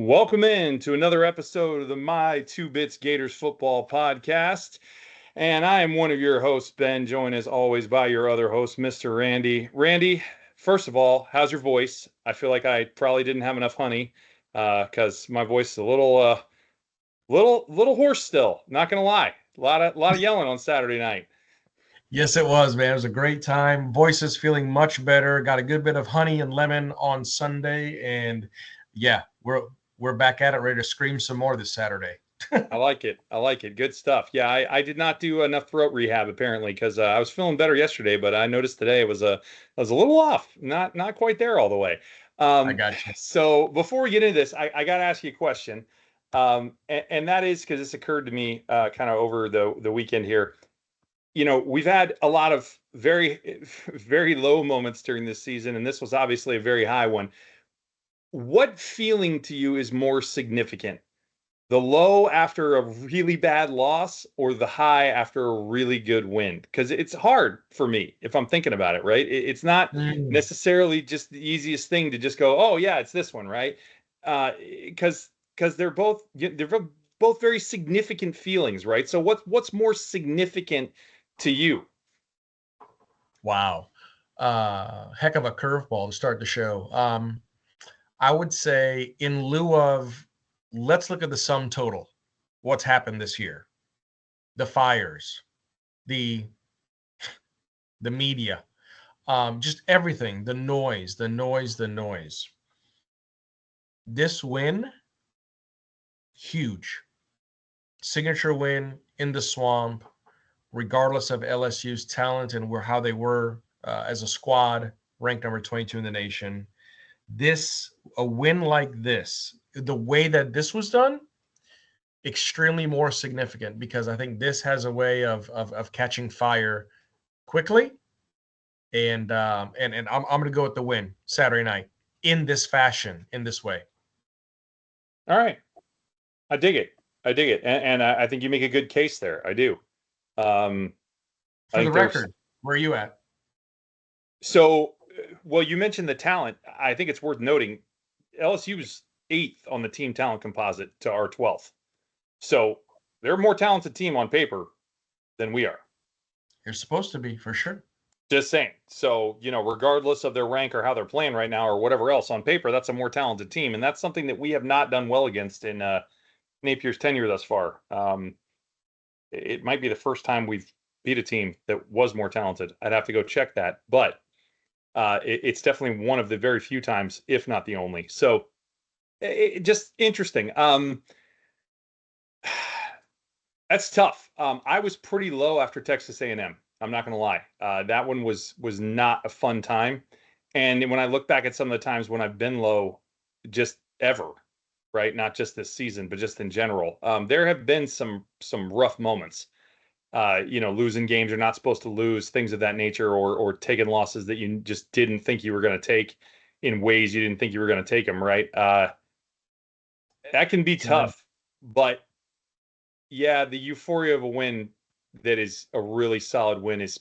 Welcome in to another episode of the My Two Bits Gators Football Podcast. And I am one of your hosts, Ben, joined as always by your other host, Mr. Randy. Randy, first of all, how's your voice? I feel like I probably didn't have enough honey because my voice is a little hoarse still. Not gonna lie, a lot of yelling on Saturday night. Yes, it was, man. It was a great time. Voice is feeling much better. Got a good bit of honey and lemon on Sunday, and yeah, we're back at it, ready to scream some more this Saturday. I like it. Good stuff. Yeah, I did not do enough throat rehab apparently because I was feeling better yesterday, but I noticed today I was a little off, not quite there all the way. I got you. So before we get into this, I got to ask you a question, and that is because this occurred to me kind of over the weekend here. You know, we've had a lot of very, very low moments during this season, and this was obviously a very high one. What feeling to you is more significant? The low after a really bad loss or the high after a really good win? Because it's hard for me if I'm thinking about it, right? It's not necessarily just the easiest thing to just go, oh, yeah, it's this one, right? Because they're both very significant feelings, right? So what's more significant to you? Wow. Heck of a curveball to start the show. I would say in lieu of, let's look at the sum total. What's happened this year? The fires, the media, just everything, the noise. This win, huge. Signature win in the swamp, regardless of LSU's talent and how they were as a squad, ranked number 22 in the nation. A win like this, the way that this was done, extremely more significant because I think this has a way of catching fire quickly, and I'm going to go with the win Saturday night in this fashion, in this way. All right, I dig it, and I think you make a good case there. I do. For the record, where are you at? So, well, you mentioned the talent. I think it's worth noting LSU's 8th on the team talent composite to our 12th. So they're a more talented team on paper than we are. You're supposed to be, for sure. Just saying. So, you know, regardless of their rank or how they're playing right now or whatever else on paper, that's a more talented team. And that's something that we have not done well against in Napier's tenure thus far. It might be the first time we've beat a team that was more talented. I'd have to go check that. But it's definitely one of the very few times, if not the only. So just interesting. That's tough. I was pretty low after Texas A&M. I'm not going to lie. That one was not a fun time. And when I look back at some of the times when I've been low, just ever, right? Not just this season, but just in general, there have been some rough moments. Losing games you're not supposed to lose, things of that nature, or taking losses that you just didn't think you were going to take in ways you didn't think you were going to take them, right? That can be tough, but yeah, the euphoria of a win that is a really solid win is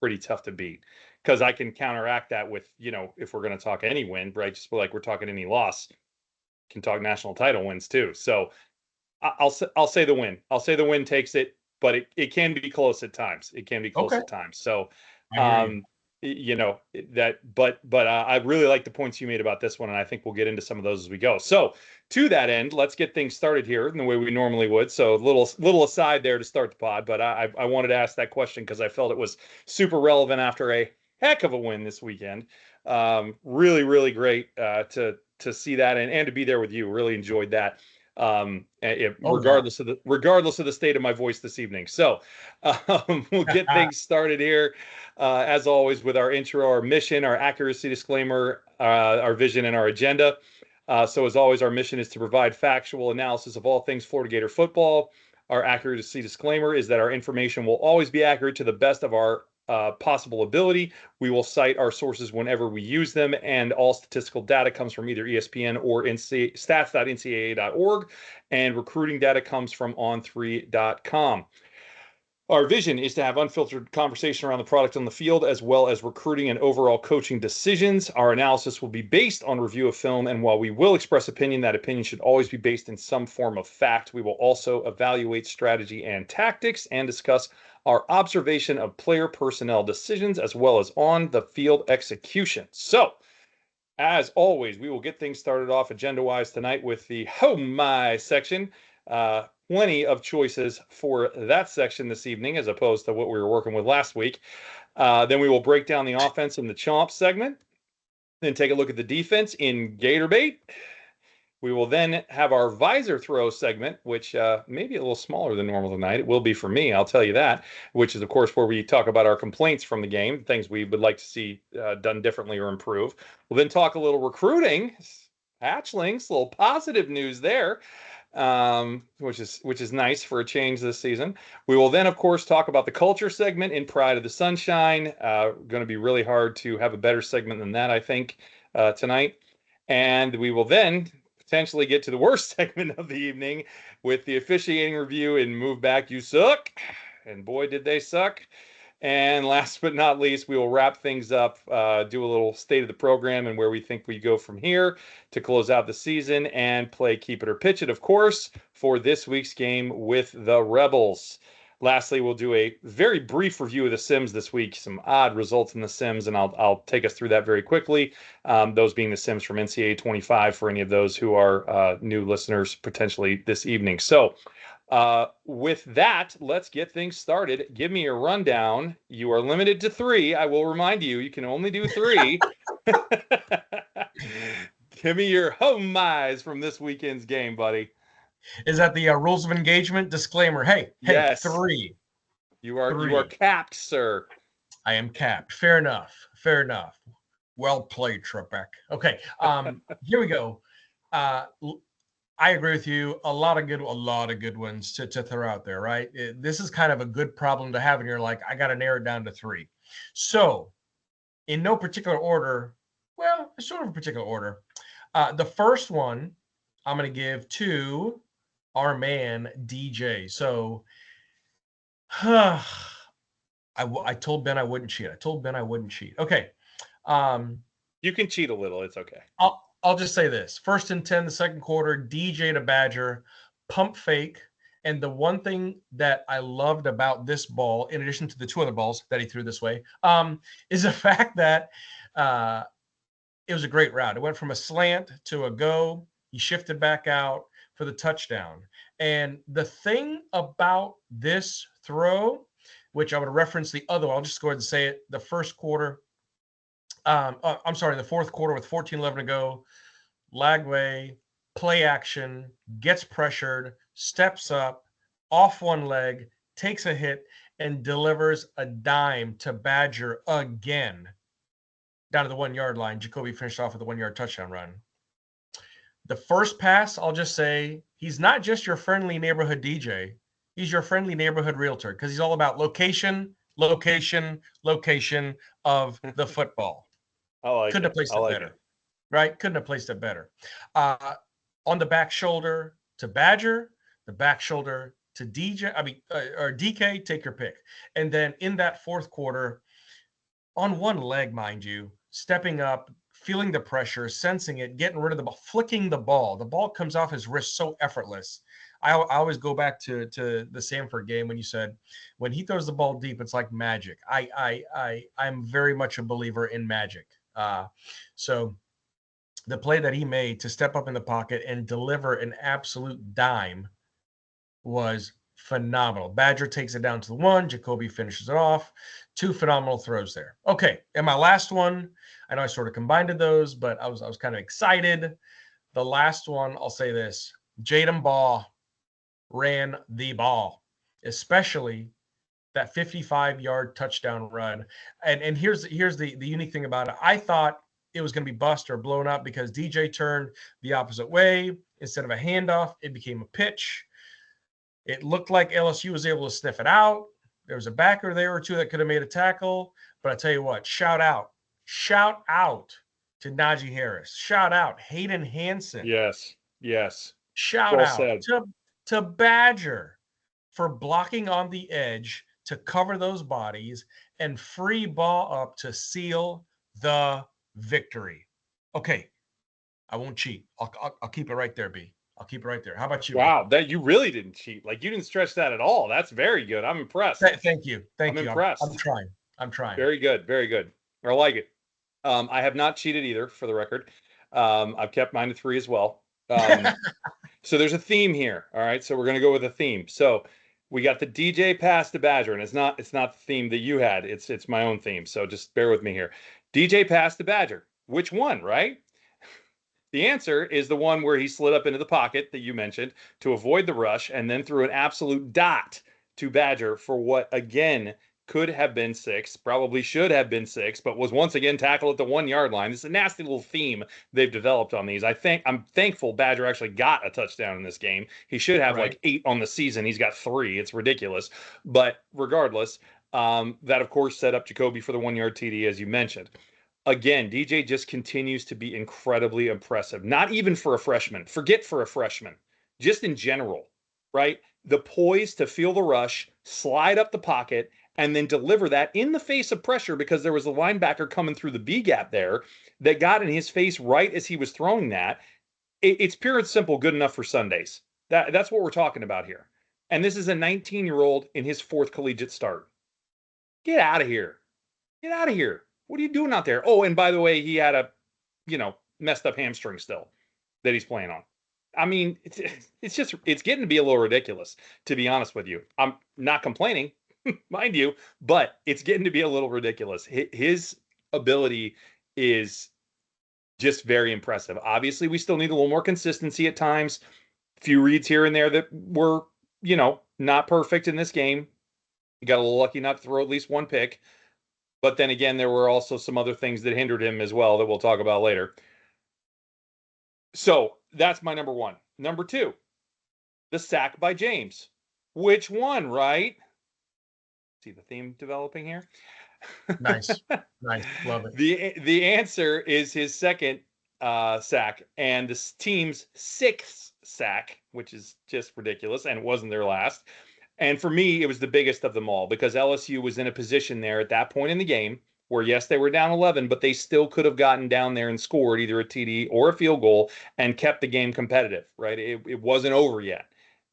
pretty tough to beat because I can counteract that with, if we're going to talk any win, right? Just like we're talking any loss, can talk national title wins too. So I'll say the win. I'll say the win takes it. But it can be close at times. At times. So, I really like the points you made about this one, and I think we'll get into some of those as we go. So, to that end, let's get things started here in the way we normally would. So, little aside there to start the pod, but I wanted to ask that question because I felt it was super relevant after a heck of a win this weekend. Really, really great to see that and to be there with you. Really enjoyed that. Regardless of the state of my voice this evening. So we'll get things started here as always with our intro, our mission, our accuracy disclaimer, our vision, and our agenda. So as always, our mission is to provide factual analysis of all things Florida Gator football. Our accuracy disclaimer is that our information will always be accurate to the best of our possible ability. We will cite our sources whenever we use them, and all statistical data comes from either ESPN or stats.ncaa.org, and recruiting data comes from on3.com. Our vision is to have unfiltered conversation around the product on the field, as well as recruiting and overall coaching decisions. Our analysis will be based on review of film, and while we will express opinion, that opinion should always be based in some form of fact. We will also evaluate strategy and tactics and discuss our observation of player personnel decisions, as well as on the field execution. So, as always, we will get things started off agenda-wise tonight with the Oh My section. Plenty of choices for that section this evening, as opposed to what we were working with last week. Then we will break down the offense in the Chomp segment. Then take a look at the defense in Gator Bait. We will then have our visor throw segment, which may be a little smaller than normal tonight. It will be for me, I'll tell you that, which is, of course, where we talk about our complaints from the game, things we would like to see done differently or improve. We'll then talk a little recruiting, hatchlings, a little positive news there, which is nice for a change this season. We will then, of course, talk about the culture segment in Pride of the Sunshine. Going to be really hard to have a better segment than that, I think, tonight. And we will then potentially get to the worst segment of the evening with the officiating review and Move Back, You Suck. And boy, did they suck. And last but not least, we will wrap things up, do a little state of the program and where we think we go from here to close out the season and play Keep It or Pitch It, of course, for this week's game with the Rebels. Lastly, we'll do a very brief review of the Sims this week, some odd results in the Sims, and I'll take us through that very quickly, those being the Sims from NCAA 25 for any of those who are new listeners potentially this evening. So with that, let's get things started. Give me your rundown. You are limited to 3. I will remind you, you can only do 3. Give me your home my's from this weekend's game, buddy. Is that the rules of engagement disclaimer? Hey, yes. 3. You are capped, sir. I am capped. Fair enough. Well played, Trebek. Okay, here we go. I agree with you. A lot of good ones to throw out there, right? This is kind of a good problem to have, and you're like, I got to narrow it down to 3. So, in no particular order, well, sort of a particular order. The first one I'm going to give to our man DJ. So, I told Ben I wouldn't cheat. Okay. You can cheat a little. It's okay. I'll just say this. 1st and 10, the second quarter, DJ to Badger, pump fake. And the one thing that I loved about this ball, in addition to the 2 other balls that he threw this way, is the fact that it was a great route. It went from a slant to a go. He shifted back out for the touchdown. And the thing about this throw, which I would reference the other one, I'll just go ahead and say it, the fourth quarter with 14-11 to go, Lagway, play action, gets pressured, steps up, off one leg, takes a hit, and delivers a dime to Badger again down to the 1-yard line. Jacoby finished off with a 1-yard touchdown run. The first pass, I'll just say, he's not just your friendly neighborhood DJ. He's your friendly neighborhood realtor because he's all about location of the football. Couldn't have placed it better. Right? Couldn't have placed it better. On the back shoulder to Badger, the back shoulder to DJ, or DK, take your pick. And then in that fourth quarter, on one leg, mind you, stepping up, feeling the pressure, sensing it, getting rid of the ball, flicking the ball. The ball comes off his wrist so effortless. I always go back to the Samford game when you said, when he throws the ball deep, it's like magic. I'm very much a believer in magic. So the play that he made to step up in the pocket and deliver an absolute dime was phenomenal. Badger takes it down to the 1. Jacoby finishes it off. 2 phenomenal throws there. Okay, and my last one, I know I sort of combined those, but I was kind of excited. The last one, I'll say this: Jaden Baugh ran the ball, especially that 55-yard touchdown run. And here's the unique thing about it. I thought it was going to be bust or blown up because DJ turned the opposite way. Instead of a handoff, it became a pitch. It looked like LSU was able to sniff it out. There was a backer there or 2 that could have made a tackle. But I tell you what, shout out to Najee Harris. Shout out Hayden Hansen. Yes. Shout out to Badger for blocking on the edge to cover those bodies and free ball up to seal the victory. Okay, I won't cheat. I'll keep it right there, B. I'll keep it right there. How about you, man? Wow, that you really didn't cheat. Like you didn't stretch that at all. That's very good. I'm impressed. Thank you. I'm Thank you. I'm impressed. trying. I'm trying. Very good. Very good. I like it. I have not cheated either, for the record. I've kept mine to 3 as well. So there's a theme here. All right. So we're going to go with a theme. So we got the DJ pass to Badger, and it's not the theme that you had. It's my own theme. So just bear with me here. DJ pass to Badger. Which one, right? The answer is the one where he slid up into the pocket that you mentioned to avoid the rush and then threw an absolute dot to Badger for what, again, could have been 6, probably should have been 6, but was once again tackled at the 1-yard line. This is a nasty little theme they've developed on these. I'm thankful Badger actually got a touchdown in this game. He should have like 8 on the season. He's got 3. It's ridiculous. But regardless, that of course set up Jacoby for the 1-yard TD, as you mentioned. Again, DJ just continues to be incredibly impressive. Not even for a freshman. Forget for a freshman. Just in general, right? The poise to feel the rush, slide up the pocket, and then deliver that in the face of pressure because there was a linebacker coming through the B gap there that got in his face right as he was throwing that. It's pure and simple good enough for Sundays. That's what we're talking about here. And this is a 19-year-old in his 4th collegiate start. Get out of here. Get out of here. What are you doing out there? Oh, and by the way, he had a, messed up hamstring still that he's playing on. I mean, it's getting to be a little ridiculous, to be honest with you. I'm not complaining, mind you, but it's getting to be a little ridiculous. His ability is just very impressive. Obviously, we still need a little more consistency at times. A few reads here and there that were, not perfect in this game. He got a little lucky not to throw at least one pick. But then again, there were also some other things that hindered him as well that we'll talk about later. So that's my number 1. Number 2, the sack by James. Which one, right? See the theme developing here? Nice. Love it. The answer is his second sack and the team's 6th sack, which is just ridiculous, and it wasn't their last. And for me, it was the biggest of them all because LSU was in a position there at that point in the game where, yes, they were down 11, but they still could have gotten down there and scored either a TD or a field goal and kept the game competitive, right? It wasn't over yet.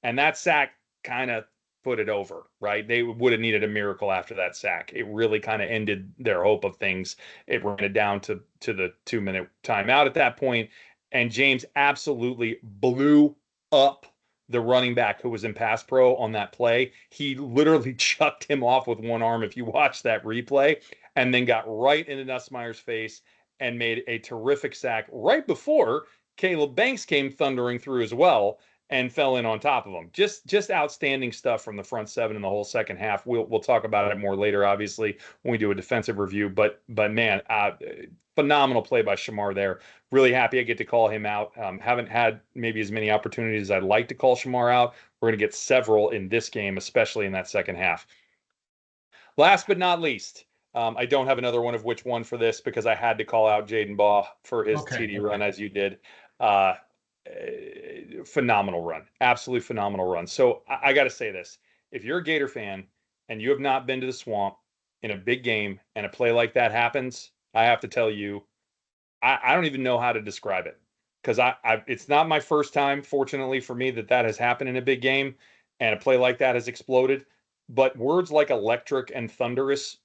And that sack kind of put it over, right? They would have needed a miracle after that sack. It really kind of ended their hope of things. It ran it down to the 2-minute timeout at that point. And James absolutely blew up the running back who was in pass pro on that play. He literally chucked him off with one arm if you watch that replay, and then got right into Nussmeier's face and made a terrific sack right before Caleb Banks came thundering through as well and fell in on top of him. Just outstanding stuff from the front 7 in the whole second half. We'll talk about it more later, obviously, when we do a defensive review. But man, phenomenal play by Shamar there. Really happy I get to call him out. Haven't had maybe as many opportunities as I'd like to call Shamar out. We're going to get several in this game, especially in that second half. Last but not least, I don't have another one of which one for this because I had to call out Jaden Baugh for his TD run as you did. Phenomenal run. Absolutely phenomenal run. So I got to say this. If you're a Gator fan and you have not been to the Swamp in a big game and a play like that happens, I have to tell you, I don't even know how to describe it because it's not my first time, fortunately for me, that has happened in a big game and a play like that has exploded. But words like electric and thunderous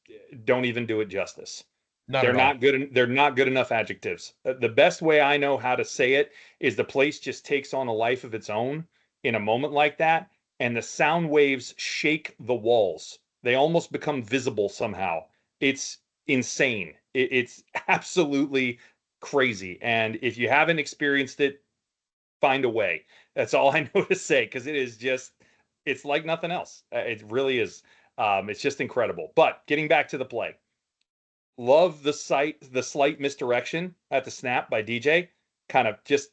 don't even do it justice. They're not good. They're not good enough adjectives. The best way I know how to say it is the place just takes on a life of its own in a moment like that, and the sound waves shake the walls. They almost become visible somehow. It's insane. It's absolutely crazy. And if you haven't experienced it, find a way. That's all I know to say because it's like nothing else. It really is. It's just incredible. But getting back to the play. Love the slight misdirection at the snap by DJ, kind of just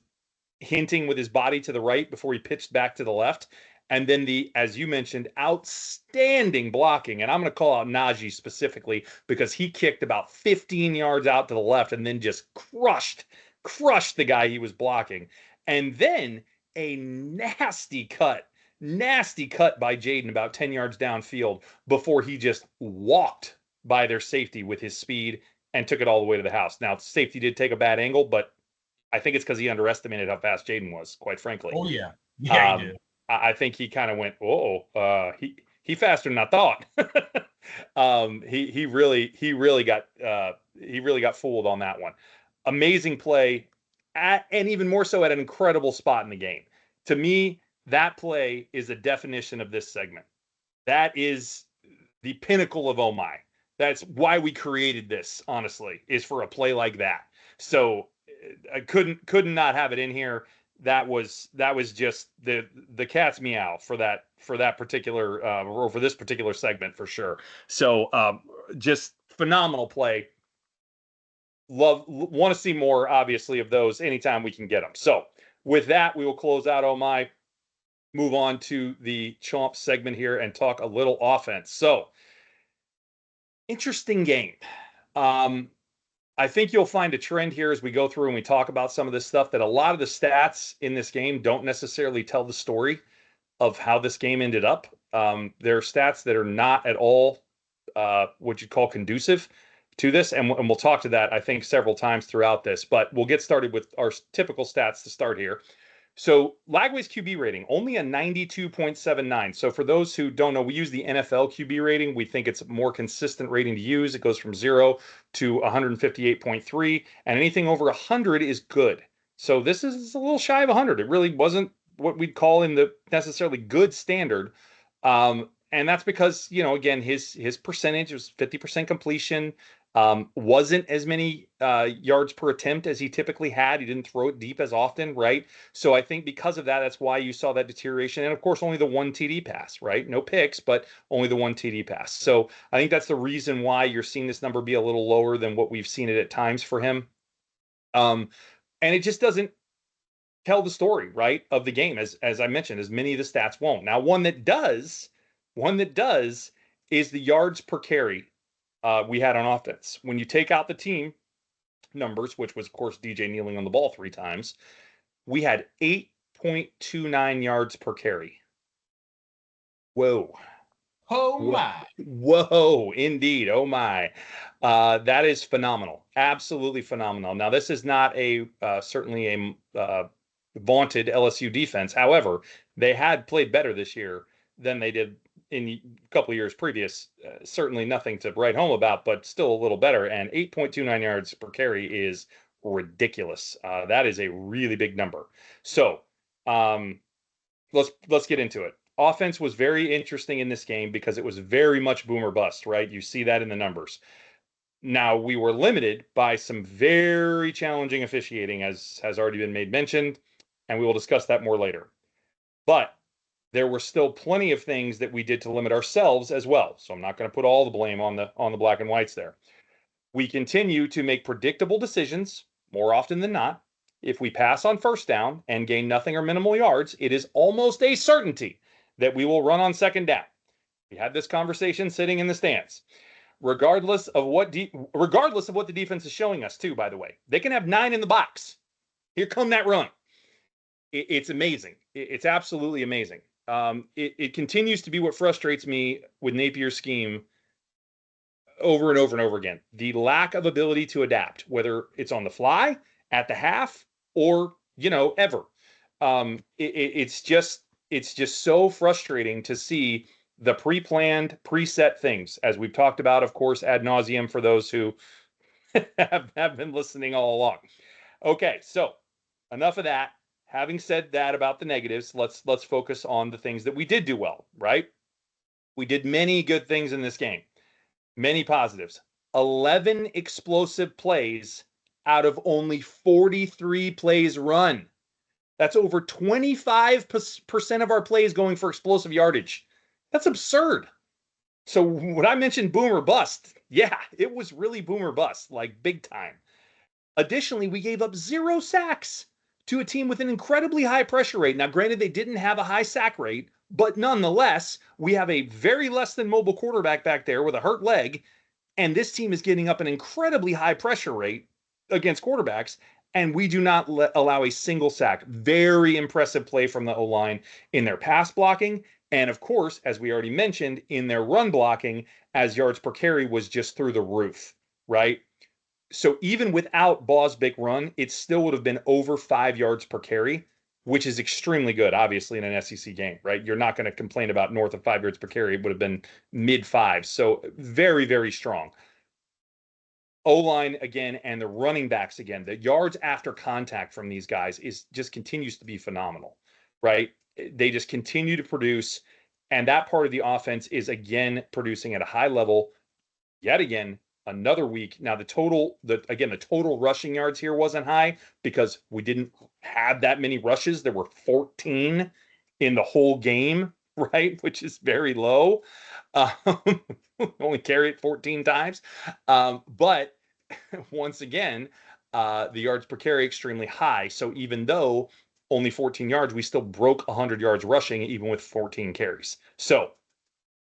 hinting with his body to the right before he pitched back to the left. And then as you mentioned, outstanding blocking. And I'm going to call out Najee specifically because he kicked about 15 yards out to the left and then just crushed the guy he was blocking. And then a nasty cut nasty cut by Jaden about 10 yards downfield before he just walked by their safety with his speed and took it all the way to the house. Now, safety did take a bad angle, but I think it's because he underestimated how fast Jaden was, quite frankly. Oh yeah, yeah, he Um, did. I think he kind of went, "Oh, he faster than I thought." He really got fooled on that one. Amazing play, and even more so at an incredible spot in the game. To me, that play is a definition of this segment. That is the pinnacle of oh my. That's why we created this. Honestly, is for a play like that. So I couldn't not have it in here. That was just the cat's meow for that particular or for this particular segment for sure. So just phenomenal play. Want to see more obviously of those anytime we can get them. So with that, we will close out oh my, move on to the chomp segment here and talk a little offense. So interesting game. I think you'll find a trend here as we go through and we talk about some of this stuff that a lot of the stats in this game don't necessarily tell the story of how this game ended up. There are stats that are not at all what you'd call conducive to this, and we'll talk to that, I think, several times throughout this. But we'll get started with our typical stats to start here. So Lagway's QB rating, only a 92.79. So for those who don't know, we use the NFL QB rating. We think it's a more consistent rating to use. It goes from 0 to 158.3, and anything over 100 is good. So this is a little shy of 100. It really wasn't what we'd call in the necessarily good standard. And that's because, again, his percentage was 50% completion. Wasn't as many yards per attempt as he typically had. He didn't throw it deep as often, right? So I think because of that, that's why you saw that deterioration. And of course, only the one TD pass, right? No picks, but only the one TD pass. So I think that's the reason why you're seeing this number be a little lower than what we've seen it at times for him. And it just doesn't tell the story, right, of the game, as I mentioned, as many of the stats won't. Now, one that does is the yards per carry we had on offense. When you take out the team numbers, which was, of course, DJ kneeling on the ball 3 times, we had 8.29 yards per carry. Whoa. Oh my. Whoa, indeed. Oh my. That is phenomenal. Absolutely phenomenal. Now, this is not certainly a vaunted LSU defense. However, they had played better this year than they did in a couple of years previous. Certainly nothing to write home about, but still a little better. And 8.29 yards per carry is ridiculous. That is a really big number. So let's get into it. Offense was very interesting in this game because it was very much boom or bust, right? You see that in the numbers. Now, we were limited by some very challenging officiating, as has already been made mention, and we will discuss that more later. But there were still plenty of things that we did to limit ourselves as well. So I'm not going to put all the blame on the black and whites there. We continue to make predictable decisions more often than not. If we pass on first down and gain nothing or minimal yards, it is almost a certainty that we will run on second down. We had this conversation sitting in the stands. Regardless of what the defense is showing us, too, by the way. They can have 9 in the box. Here come that run. It's amazing. It's absolutely amazing. It continues to be what frustrates me with Napier's scheme over and over and over again. The lack of ability to adapt, whether it's on the fly, at the half, or, ever. It's just so frustrating to see the pre-planned, preset things, as we've talked about, of course, ad nauseum for those who have been listening all along. Okay, so enough of that. Having said that about the negatives, let's focus on the things that we did do well, right? We did many good things in this game, many positives. 11 explosive plays out of only 43 plays run. That's over 25% of our plays going for explosive yardage. That's absurd. So when I mentioned boom or bust, yeah, it was really boom or bust, like big time. Additionally, we gave up 0 sacks to a team with an incredibly high pressure rate. Now, granted, they didn't have a high sack rate, but nonetheless, we have a very less than mobile quarterback back there with a hurt leg, and this team is getting up an incredibly high pressure rate against quarterbacks, and we do not allow a single sack. Very impressive play from the O-line in their pass blocking. And of course, as we already mentioned, in their run blocking, as yards per carry was just through the roof, right? So even without Ball's big run, it still would have been over 5 yards per carry, which is extremely good, obviously, in an SEC game, right? You're not going to complain about north of 5 yards per carry. It would have been mid fives. So very, very strong. O-line again, and the running backs again, the yards after contact from these guys is just continues to be phenomenal, right? They just continue to produce, and that part of the offense is again producing at a high level. Yet again, another week. Now the total rushing yards here wasn't high because we didn't have that many rushes. There were 14 in the whole game, right? Which is very low. Only carry it 14 times. But once again, the yards per carry extremely high. So even though only 14 yards, we still broke 100 yards rushing even with 14 carries. So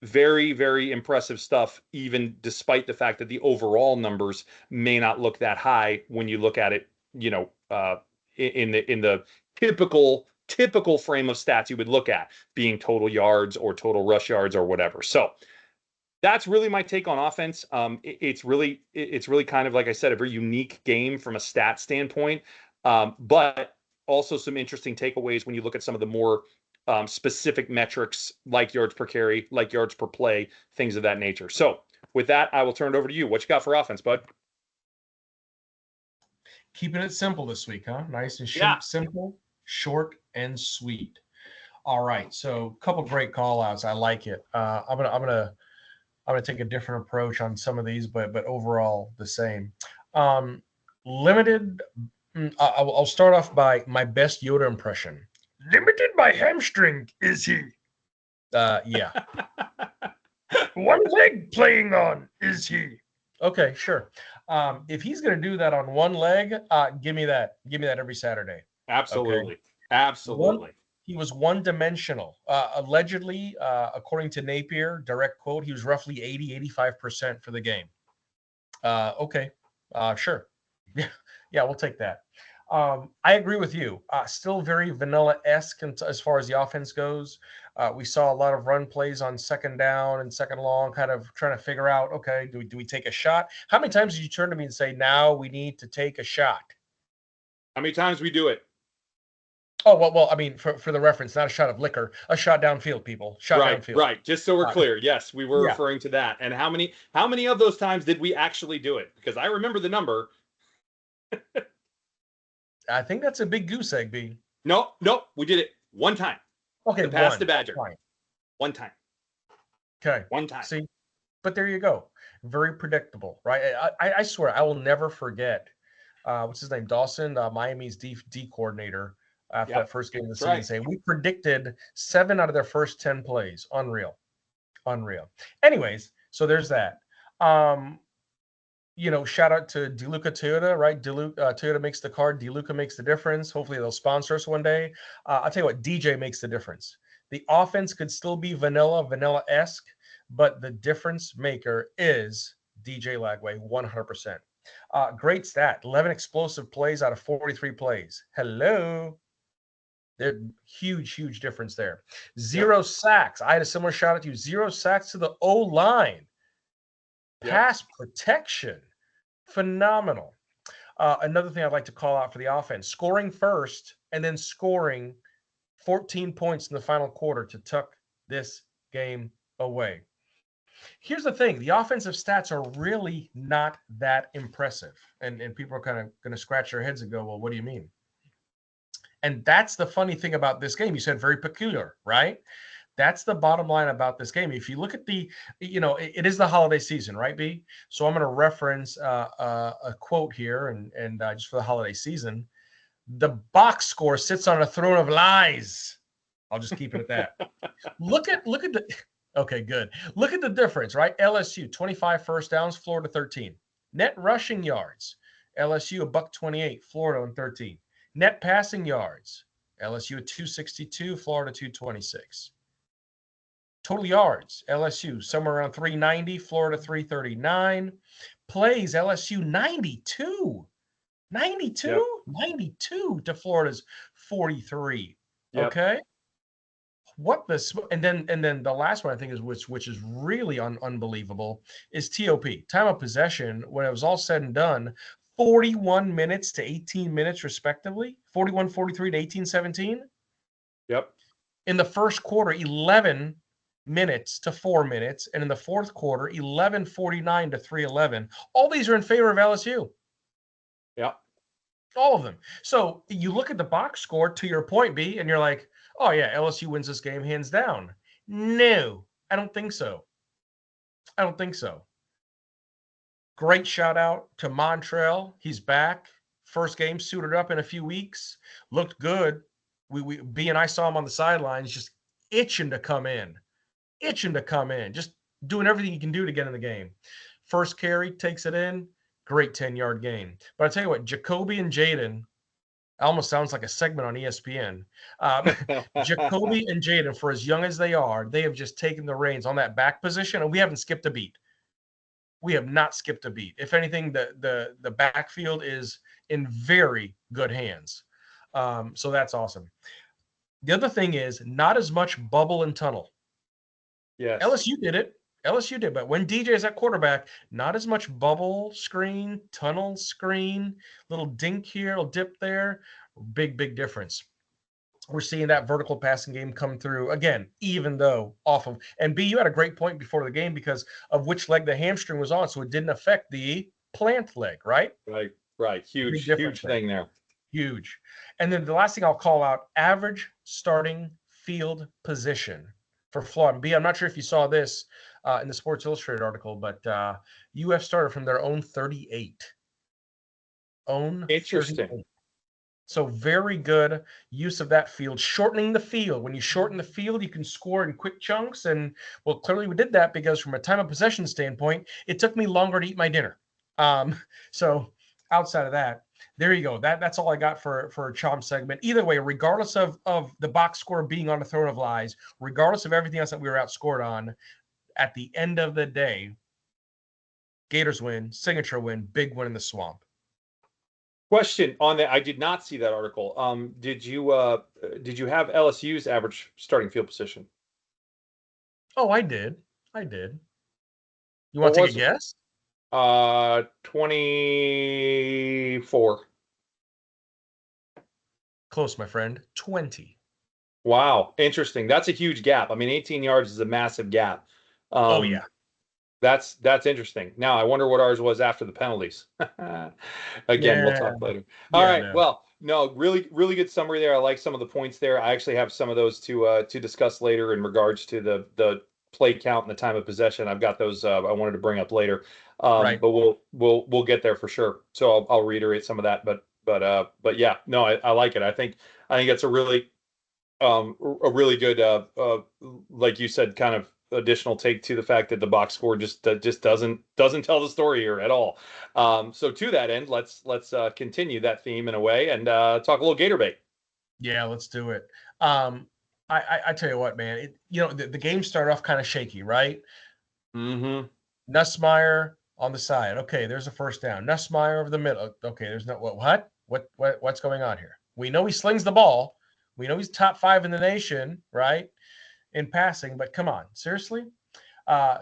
very, very impressive stuff, even despite the fact that the overall numbers may not look that high when you look at it, in the typical frame of stats you would look at, being total yards or total rush yards or whatever. So that's really my take on offense. It's really kind of, like I said, a very unique game from a stat standpoint, but also some interesting takeaways when you look at some of the more specific metrics like yards per carry, like yards per play, things of that nature. So with that, I will turn it over to you. What you got for offense, bud? Keeping it simple this week, huh? Nice and simple, short and sweet. All right, so a couple great call outs. I like it. I'm gonna take a different approach on some of these, but overall the same. Limited. I'll start off by my best Yoda impression. Limited by hamstring, is he? Yeah. One leg playing on, is he? Okay, sure. If he's going to do that on one leg, give me that. Give me that every Saturday. Absolutely. Okay? Absolutely. He was one-dimensional. Allegedly, according to Napier, direct quote, he was roughly 85% for the game. Okay. Sure. Yeah, we'll take that. I agree with you. Still very vanilla-esque as far as the offense goes. We saw a lot of run plays on second down and second long, kind of trying to figure out, okay, do we take a shot? How many times did you turn to me and say, now we need to take a shot? How many times we do it? Oh, well, I mean, for the reference, not a shot of liquor, a shot downfield, people. Shot downfield. Right. Just so we're clear. Yes, we were referring to that. And how many of those times did we actually do it? Because I remember the number. I think that's a big goose egg, B. No, we did it one time. Okay, pass the Badger. Fine. One time. Okay. One time. See, but there you go. Very predictable, right? I swear, I will never forget. What's his name? Dawson, Miami's D coordinator, after that first game of the season, saying we predicted 7 out of their first 10 plays. Unreal. Anyways, so there's that. Shout out to DeLuca Toyota, right? Toyota makes the car. DeLuca makes the difference. Hopefully they'll sponsor us one day. I'll tell you what, DJ makes the difference. The offense could still be vanilla-esque, but the difference maker is DJ Lagway, 100%. Great stat, 11 explosive plays out of 43 plays. Hello. They're huge difference there. 0 sacks. I had a similar shout out to you. 0 sacks to the O-line. Pass protection. Phenomenal. Another thing I'd like to call out for the offense, scoring first and then scoring 14 points in the final quarter to tuck this game away. Here's the thing. The offensive stats are really not that impressive. And people are kind of going to scratch their heads and go, well, what do you mean? And that's the funny thing about this game. You said very peculiar, right? That's the bottom line about this game. If you look at it is the holiday season, right, B? So I'm going to reference a quote here, and just for the holiday season, the box score sits on a throne of lies. I'll just keep it at that. Look at the. Okay, good. Look at the difference, right? LSU 25 first downs, Florida 13. Net rushing yards, LSU $128, Florida 113. Net passing yards, LSU at 262, Florida 226. Total yards, LSU somewhere around 390, Florida 339. Plays, LSU 92, 92? Yep. 92 to Florida's 43. Yep. Okay. What the and then the last one I think is which is really unbelievable is TOP, time of possession, when it was all said and done, 41 minutes to 18 minutes respectively, 41-43 to 18-17. Yep. In the first quarter, 11 minutes to 4 minutes, and in the fourth quarter, 11:49 to 3:11. All these are in favor of LSU. Yep. All of them. So you look at the box score, to your point, B, and you're like, oh, yeah, LSU wins this game hands down. No, I don't think so. I don't think so. Great shout out to Montrell. He's back. First game suited up in a few weeks. Looked good. B and I saw him on the sidelines just itching to come in. Just doing everything he can do to get in the game. First carry, takes it in. Great 10-yard gain. But I tell you what, Jacoby and Jaden almost sounds like a segment on ESPN. Jacoby and Jaden, for as young as they are, they have just taken the reins on that back position, and we haven't skipped a beat. We have not skipped a beat. If anything, the backfield is in very good hands. So that's awesome. The other thing is not as much bubble and tunnel. Yes. LSU did it. LSU did, but when DJ's at quarterback, not as much bubble screen, tunnel screen, little dink here, little dip there. Big difference. We're seeing that vertical passing game come through again, even though off of. And B, you had a great point before the game because of which leg the hamstring was on, so it didn't affect the plant leg, right? Right. Huge thing there. Huge. And then the last thing I'll call out: average starting field position for Florida. B, I'm not sure if you saw this in the Sports Illustrated article, but UF started from their own 38. Interesting. 38. So very good use of that field, shortening the field. When you shorten the field, you can score in quick chunks. And well, clearly we did that because from a time of possession standpoint, it took me longer to eat my dinner. So outside of that, there you go. That's all I got for a Chom segment. Either way, regardless of the box score being on a throne of lies, regardless of everything else that we were outscored on, at the end of the day, Gators win, signature win, big win in the swamp. Question on that. I did not see that article. Did you have LSU's average starting field position? Oh, I did. You want What to take was a it? guess? 24. Close, my friend. 20. Wow, interesting. That's a huge gap. I mean, 18 yards is a massive gap. Oh yeah. That's interesting. Now I wonder what ours was after the penalties. Again, we'll talk later. All right. No. Well, no, really good summary there. I like some of the points there. I actually have some of those to discuss later in regards to the play count and the time of possession. I've got those I wanted to bring up later. Right. But we'll get there for sure. So I'll reiterate some of that. But yeah, no, I like it. I think it's a really good like you said, kind of additional take to the fact that the box score just doesn't tell the story here at all. So to that end, let's continue that theme in a way and talk a little Gator bait. Yeah, let's do it. I tell you what, man, the game started off kind of shaky, right? Mm-hmm. Nussmeier on the side. Okay, there's a first down. Nussmeier over the middle. Okay, there's no what's going on here? We know he slings the ball. We know he's top 5 in the nation, right? In passing, but come on, seriously?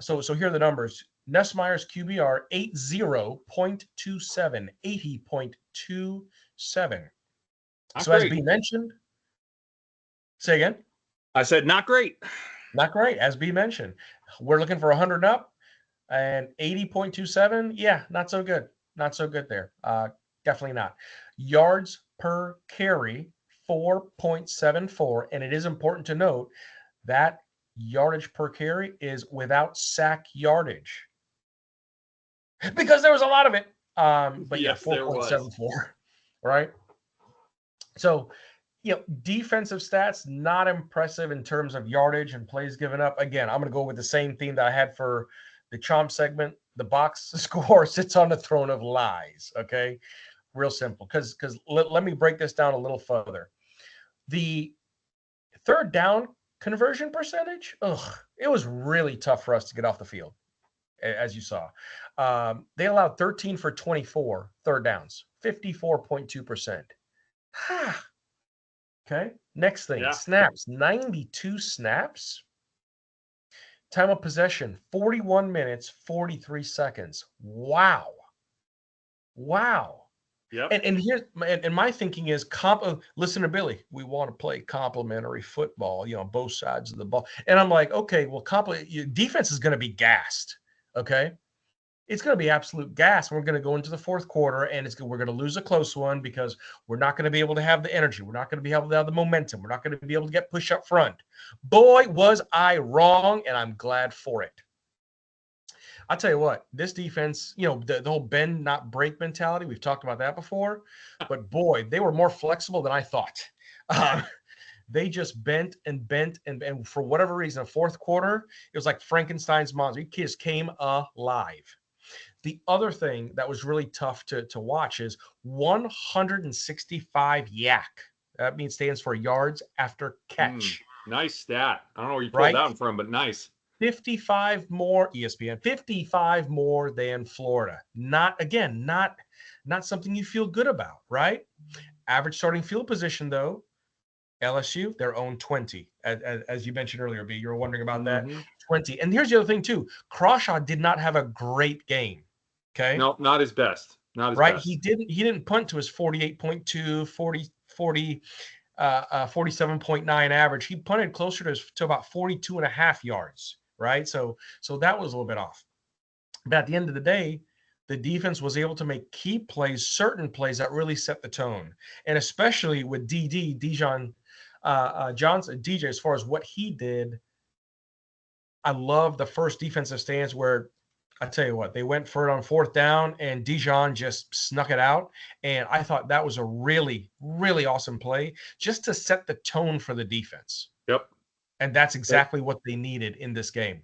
So here are the numbers. Nussmeier's QBR 80.27, 80.27. So as B mentioned, say again. I said not great. Not great, as B mentioned. We're looking for 100 up, and 80.27. Yeah, not so good. Not so good there. Definitely not. Yards per carry 4.74, and it is important to note that yardage per carry is without sack yardage because there was a lot of it. But yes, yeah, 4.74, right? So, defensive stats, not impressive in terms of yardage and plays given up. Again, I'm going to go with the same theme that I had for the Chomp segment. The box score sits on the throne of lies, okay? Real simple. Because let me break this down a little further. The third down conversion percentage, it was really tough for us to get off the field. as you saw. They allowed 13 for 24 third downs, 54.2%. Okay. Next thing, Yeah. snaps, 92 snaps. Time of possession, 41 minutes, 43 seconds. Wow. Wow. Yep. And here's and my thinking is listen to Billy. We want to play complementary football, both sides of the ball. And I'm like, okay, well, defense is going to be gassed. Okay. It's going to be absolute gas. We're going to go into the fourth quarter, and we're going to lose a close one because we're not going to be able to have the energy. We're not going to be able to have the momentum. We're not going to be able to get push up front. Boy, was I wrong, and I'm glad for it. I'll tell you what, this defense, the whole bend, not break mentality, we've talked about that before, but boy, they were more flexible than I thought. They just bent and bent, and for whatever reason, fourth quarter, it was like Frankenstein's monster. He just came alive. The other thing that was really tough to watch is 165 yak. That means stands for yards after catch. Nice stat. I don't know where you pulled Right? that one from, but nice. 55 more, ESPN, 55 more than Florida. Not something you feel good about, right? Average starting field position, though, LSU, their own 20. As you mentioned earlier, B, you were wondering about that. 20. And here's the other thing, too. Crawshaw did not have a great game. Okay. No, not his best. Not his right. best. He didn't punt to his 48.2, 47.9 average. He punted closer to about 42 and a half yards. Right. So that was a little bit off. But at the end of the day, the defense was able to make key plays, certain plays that really set the tone. And especially with Dijon Johnson, DJ, as far as what he did, I love the first defensive stance where I tell you what, they went for it on fourth down and Dijon just snuck it out. And I thought that was a really, really awesome play just to set the tone for the defense. Yep. And that's exactly what they needed in this game.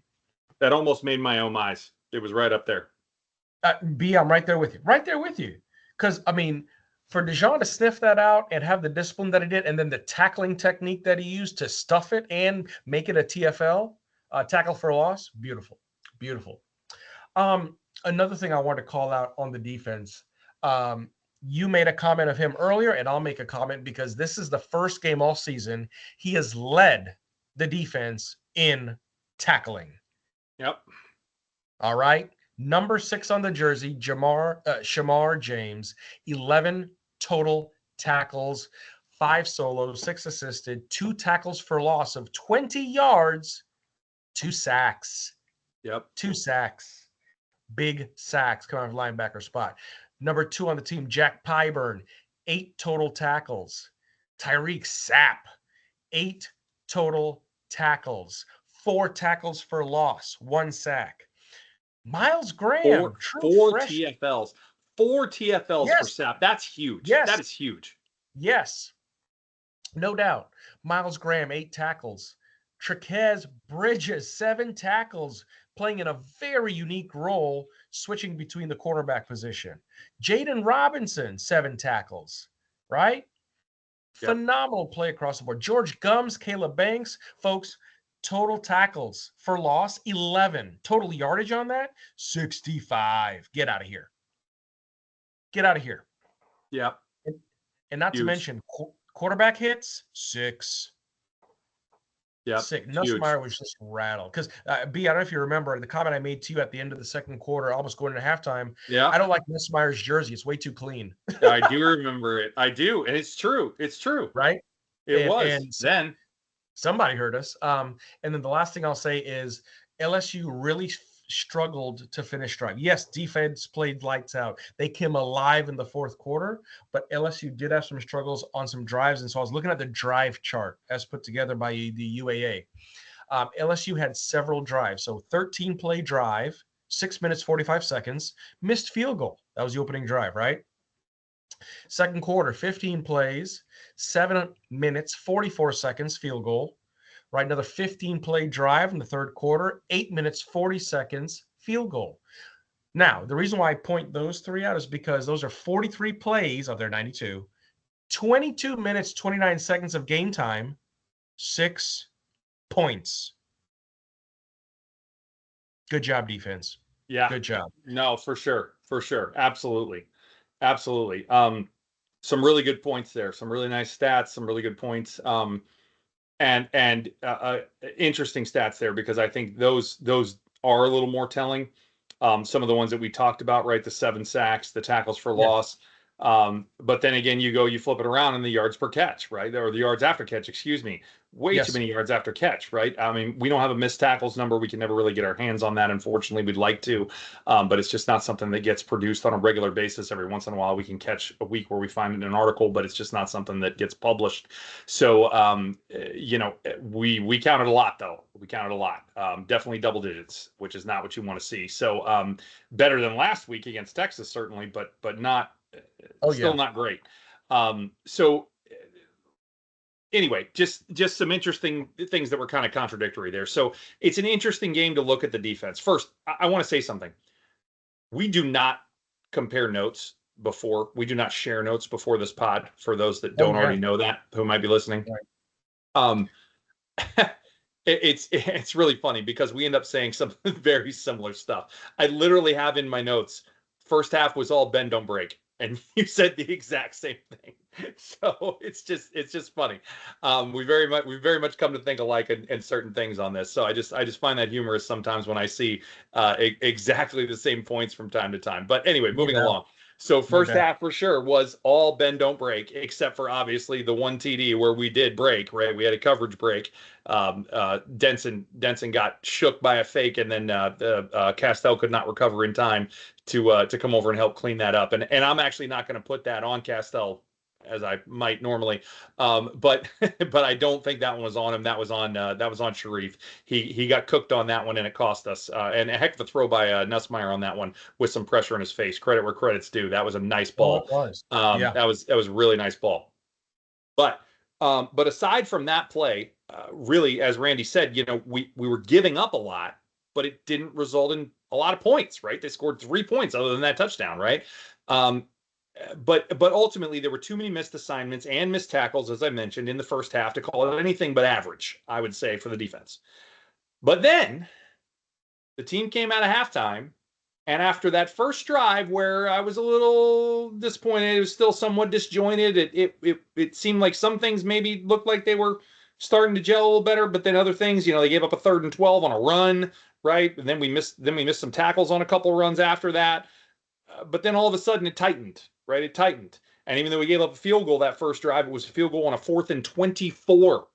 That almost made my own eyes. It was right up there. B, I'm right there with you. Right there with you. Because, I mean, for Dijon to sniff that out and have the discipline that he did, and then the tackling technique that he used to stuff it and make it a TFL, tackle for loss, beautiful. Beautiful. Another thing I want to call out on the defense, you made a comment of him earlier, and I'll make a comment because this is the first game all season he has led the defense in tackling. Yep. All right. Number 6 on the jersey, Shamar James, 11 total tackles, 5 solos, 6 assisted, 2 tackles for loss of 20 yards, 2 sacks. Yep. 2 sacks. Big sacks coming out of linebacker spot. Number 2 on the team, Jack Pyburn, 8 total tackles. Tyreek Sapp, 8 total tackles. 4 tackles for loss, 1 sack. Miles Graham, four TFLs. 4 TFLs yes. for Sapp. That's huge. Yes. That is huge. Yes. No doubt. Miles Graham, 8 tackles. Trequez Bridges, 7 tackles, playing in a very unique role, switching between the quarterback position. Jaden Robinson, 7 tackles, right? Yep. Phenomenal play across the board. George Gums, Caleb Banks, folks, total tackles for loss, 11. Total yardage on that, 65. Get out of here. Get out of here. Yep. And not to mention quarterback hits, 6. Yeah, Nussmeier was just rattled because B. I don't know if you remember the comment I made to you at the end of the second quarter, almost going into halftime. Yeah, I don't like Nussmeier's jersey; it's way too clean. I do remember it. I do, and it's true. It's true, right? It was. And then somebody heard us. And then the last thing I'll say is LSU really struggled to finish drive. Yes, defense played lights out. They came alive in the fourth quarter, but LSU did have some struggles on some drives. And so I was looking at the drive chart as put together by the UAA. LSU had several drives. So 13-play drive, 6 minutes, 45 seconds, missed field goal. That was the opening drive, right? Second quarter, 15 plays, 7 minutes, 44 seconds, field goal. Right, another 15-play drive in the third quarter, 8 minutes, 40 seconds, field goal. Now, the reason why I point those 3 out is because those are 43 plays of their 92, 22 minutes, 29 seconds of game time, 6 points. Good job, defense. Yeah. Good job. No, for sure. For sure. Absolutely. Absolutely. Some really good points there. Some really nice stats, some really good points. And interesting stats there because I think those are a little more telling. Some of the ones that we talked about, right? The 7 sacks, the tackles for Yeah. loss. But then again, you flip it around and the yards per catch, right? Or the yards after catch, excuse me. Way too Yes. many yards after catch, right? I mean, we don't have a missed tackles number. We can never really get our hands on that. Unfortunately, we'd like to, but it's just not something that gets produced on a regular basis. Every once in a while, we can catch a week where we find it in an article, but it's just not something that gets published. So, we counted a lot, though. We counted a lot. Definitely double digits, which is not what you want to see. So, better than last week against Texas, certainly, but not Oh still yeah. not great. So anyway, just some interesting things that were kind of contradictory there. So it's an interesting game to look at the defense. First, I want to say something. We do not compare notes before. We do not share notes before this pod. For those that Oh don't yeah. already know that, who might be listening, Right. um, it's really funny because we end up saying some very similar stuff. I literally have in my notes, first half was all bend don't break, and you said the exact same thing. So it's just funny. We very much come to think alike in certain things on this. So I just find that humorous sometimes when I see exactly the same points from time to time. But anyway, No moving doubt. along. So No first doubt. half for sure was all bend don't break, except for obviously the one TD where we did break. Right, we had a coverage break. Denson got shook by a fake, and then Castell could not recover in time to come over and help clean that up. And I'm actually not going to put that on Castell as I might normally, but but I don't think that one was on him. That was on Sharif. He got cooked on that one, and it cost us. And a heck of a throw by Nussmeyer on that one with some pressure in his face. Credit where credit's due. That was a nice Oh, it ball. was. Yeah. That was a really nice ball. But but aside from that play, really, as Randy said, we were giving up a lot, but it didn't result in a lot of points, right? They scored 3 points other than that touchdown, right? Um, but ultimately, there were too many missed assignments and missed tackles, as I mentioned, in the first half to call it anything but average, I would say, for the defense. But then the team came out of halftime, and after that first drive, where I was a little disappointed, it was still somewhat disjointed. It seemed like some things maybe looked like they were starting to gel a little better, but then other things, they gave up a 3rd and 12 on a run, right? And then we missed some tackles on a couple of runs after that. But then all of a sudden it tightened, right? It tightened. And even though we gave up a field goal that first drive, it was a field goal on a 4th and 24.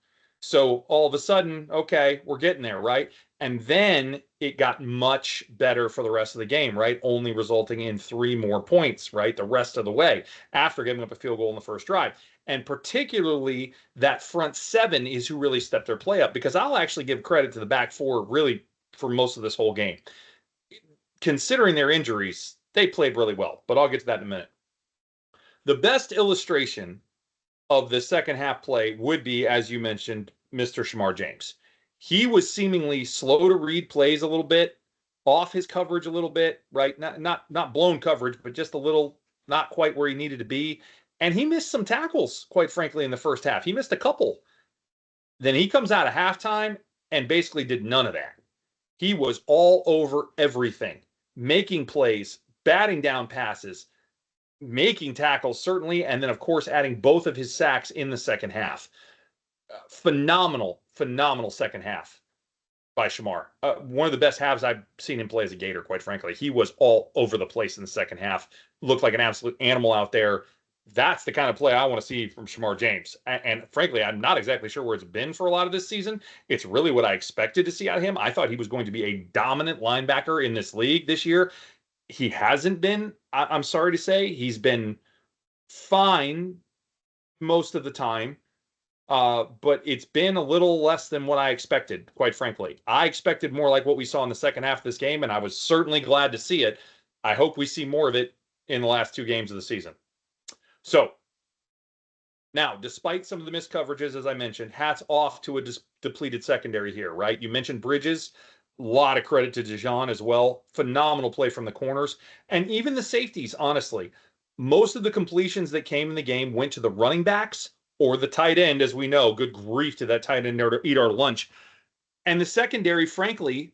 So all of a sudden, okay, we're getting there, right? And then it got much better for the rest of the game, right? Only resulting in 3 more points, right? The rest of the way after giving up a field goal in the first drive. And particularly that front 7 is who really stepped their play up, because I'll actually give credit to the back 4 really for most of this whole game. Considering their injuries, they played really well, but I'll get to that in a minute. The best illustration of the second half play would be, as you mentioned, Mr. Shamar James. He was seemingly slow to read plays a little bit, off his coverage a little bit, right? Not blown coverage, but just a little not quite where he needed to be. And he missed some tackles, quite frankly, in the first half. He missed a couple. Then he comes out of halftime and basically did none of that. He was all over everything, making plays, batting down passes, making tackles, certainly, and then, of course, adding both of his sacks in the second half. Phenomenal, phenomenal second half by Shamar. One of the best halves I've seen him play as a Gator, quite frankly. He was all over the place in the second half. Looked like an absolute animal out there. That's the kind of play I want to see from Shamar James. And frankly, I'm not exactly sure where it's been for a lot of this season. It's really what I expected to see out of him. I thought he was going to be a dominant linebacker in this league this year. He hasn't been. I'm sorry to say. He's been fine most of the time. But it's been a little less than what I expected, quite frankly. I expected more like what we saw in the second half of this game, and I was certainly glad to see it. I hope we see more of it in the last 2 games of the season. So, now, despite some of the missed coverages, as I mentioned, hats off to a depleted secondary here, right? You mentioned Bridges. A lot of credit to Dijon as well. Phenomenal play from the corners. And even the safeties, honestly. Most of the completions that came in the game went to the running backs or the tight end, as we know. Good grief to that tight end there to eat our lunch. And the secondary, frankly,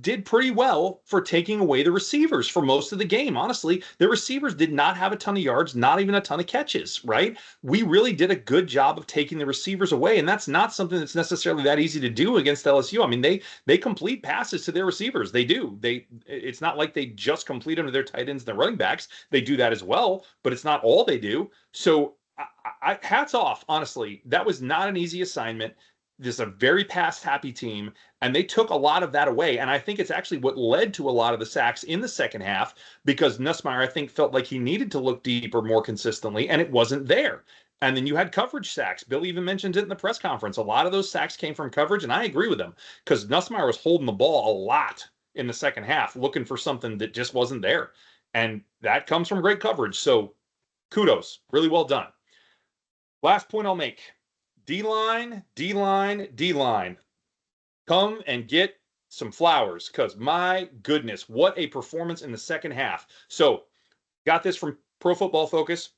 did pretty well for taking away the receivers for most of the game. Honestly, the receivers did not have a ton of yards, not even a ton of catches, right? We really did a good job of taking the receivers away, and that's not something that's necessarily that easy to do against LSU. I mean, they complete passes to their receivers. They do. It's not like they just complete them to their tight ends and their running backs. They do that as well, but it's not all they do. So hats off, honestly. That was not an easy assignment. This is a very pass happy team, and they took a lot of that away. And I think it's actually what led to a lot of the sacks in the second half, because Nussmeier, I think, felt like he needed to look deeper more consistently, and it wasn't there. And then you had coverage sacks. Bill even mentioned it in the press conference. A lot of those sacks came from coverage, and I agree with him, because Nussmeier was holding the ball a lot in the second half, looking for something that just wasn't there. And that comes from great coverage. So kudos. Really well done. Last point I'll make. D-line, D-line, D-line. Come and get some flowers, because my goodness, what a performance in the second half. So, got this from Pro Football Focus.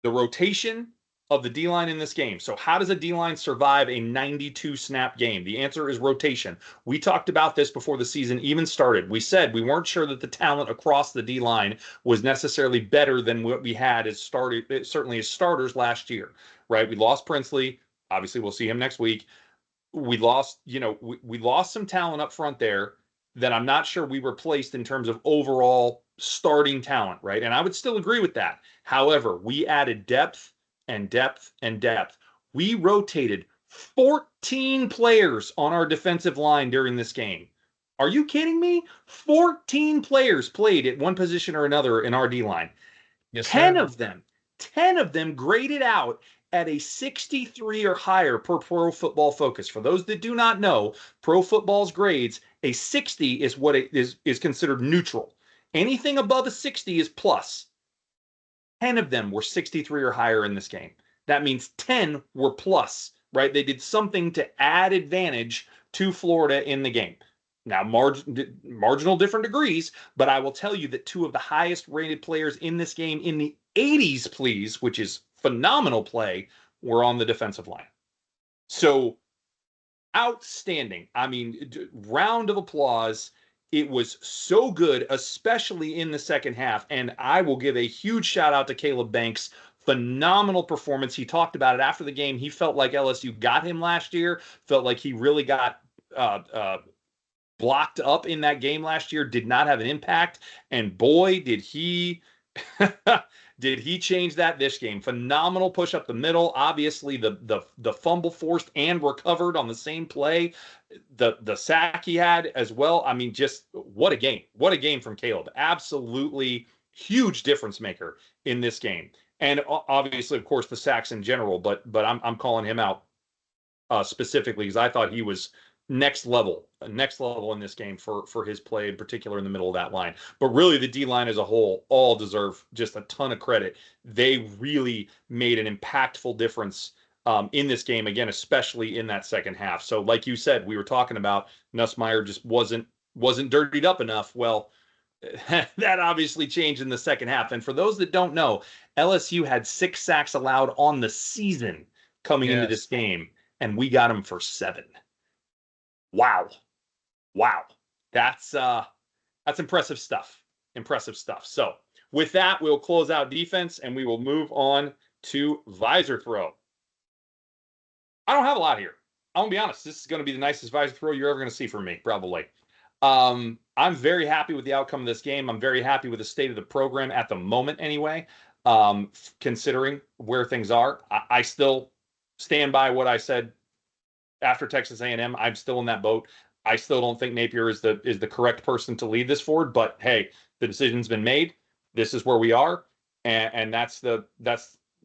The rotation of the D-line in this game. So how does a D-line survive a 92-snap game? The answer is rotation. We talked about this before the season even started. We said we weren't sure that the talent across the D-line was necessarily better than what we had certainly as starters last year, right? We lost Princely. Obviously, we'll see him next week. We lost some talent up front there that I'm not sure we replaced in terms of overall starting talent, right? And I would still agree with that. However, we added depth and depth and depth. We rotated 14 players on our defensive line during this game. Are you kidding me? 14 players played at one position or another in our D-line. Yes, 10 sir. of them graded out at a 63 or higher per Pro Football Focus. For those that do not know, Pro Football's grades, a 60 is what it is considered neutral. Anything above a 60 is plus. 10 of them were 63 or higher in this game. That means 10 were plus, right? They did something to add advantage to Florida in the game. Now, marginal different degrees, but I will tell you that two of the highest rated players in this game in the 80s, please, which is phenomenal play, were on the defensive line. So outstanding. I mean, round of applause. It was so good, especially in the second half. And I will give a huge shout out to Caleb Banks. Phenomenal performance. He talked about it after the game. He felt like LSU got him last year, felt like he really got blocked up in that game last year, did not have an impact. And boy, did he did he change that this game. Phenomenal push up the middle. Obviously, the fumble forced and recovered on the same play. The sack he had as well. I mean, just what a game. What a game from Caleb. Absolutely huge difference maker in this game. And obviously, of course, the sacks in general, but I'm calling him out specifically because I thought he was next level in this game for his play, in particular in the middle of that line. But really, the D line as a whole all deserve just a ton of credit. They really made an impactful difference in this game, again, especially in that second half. So, like you said, we were talking about Nussmeier just wasn't dirtied up enough. Well, that obviously changed in the second half. And for those that don't know, LSU had 6 sacks allowed on the season coming into this game, and we got them for 7. Wow. That's impressive stuff. So with that, we'll close out defense and we will move on to visor throw. I don't have a lot here. I'm gonna be honest. This is going to be the nicest visor throw you're ever going to see from me, probably. I'm very happy with the outcome of this game. I'm very happy with the state of the program at the moment, anyway. Considering where things are, I still stand by what I said after Texas A&M. I'm still in that boat. I still don't think Napier is the correct person to lead this forward. But hey, the decision's been made. This is where we are, and that's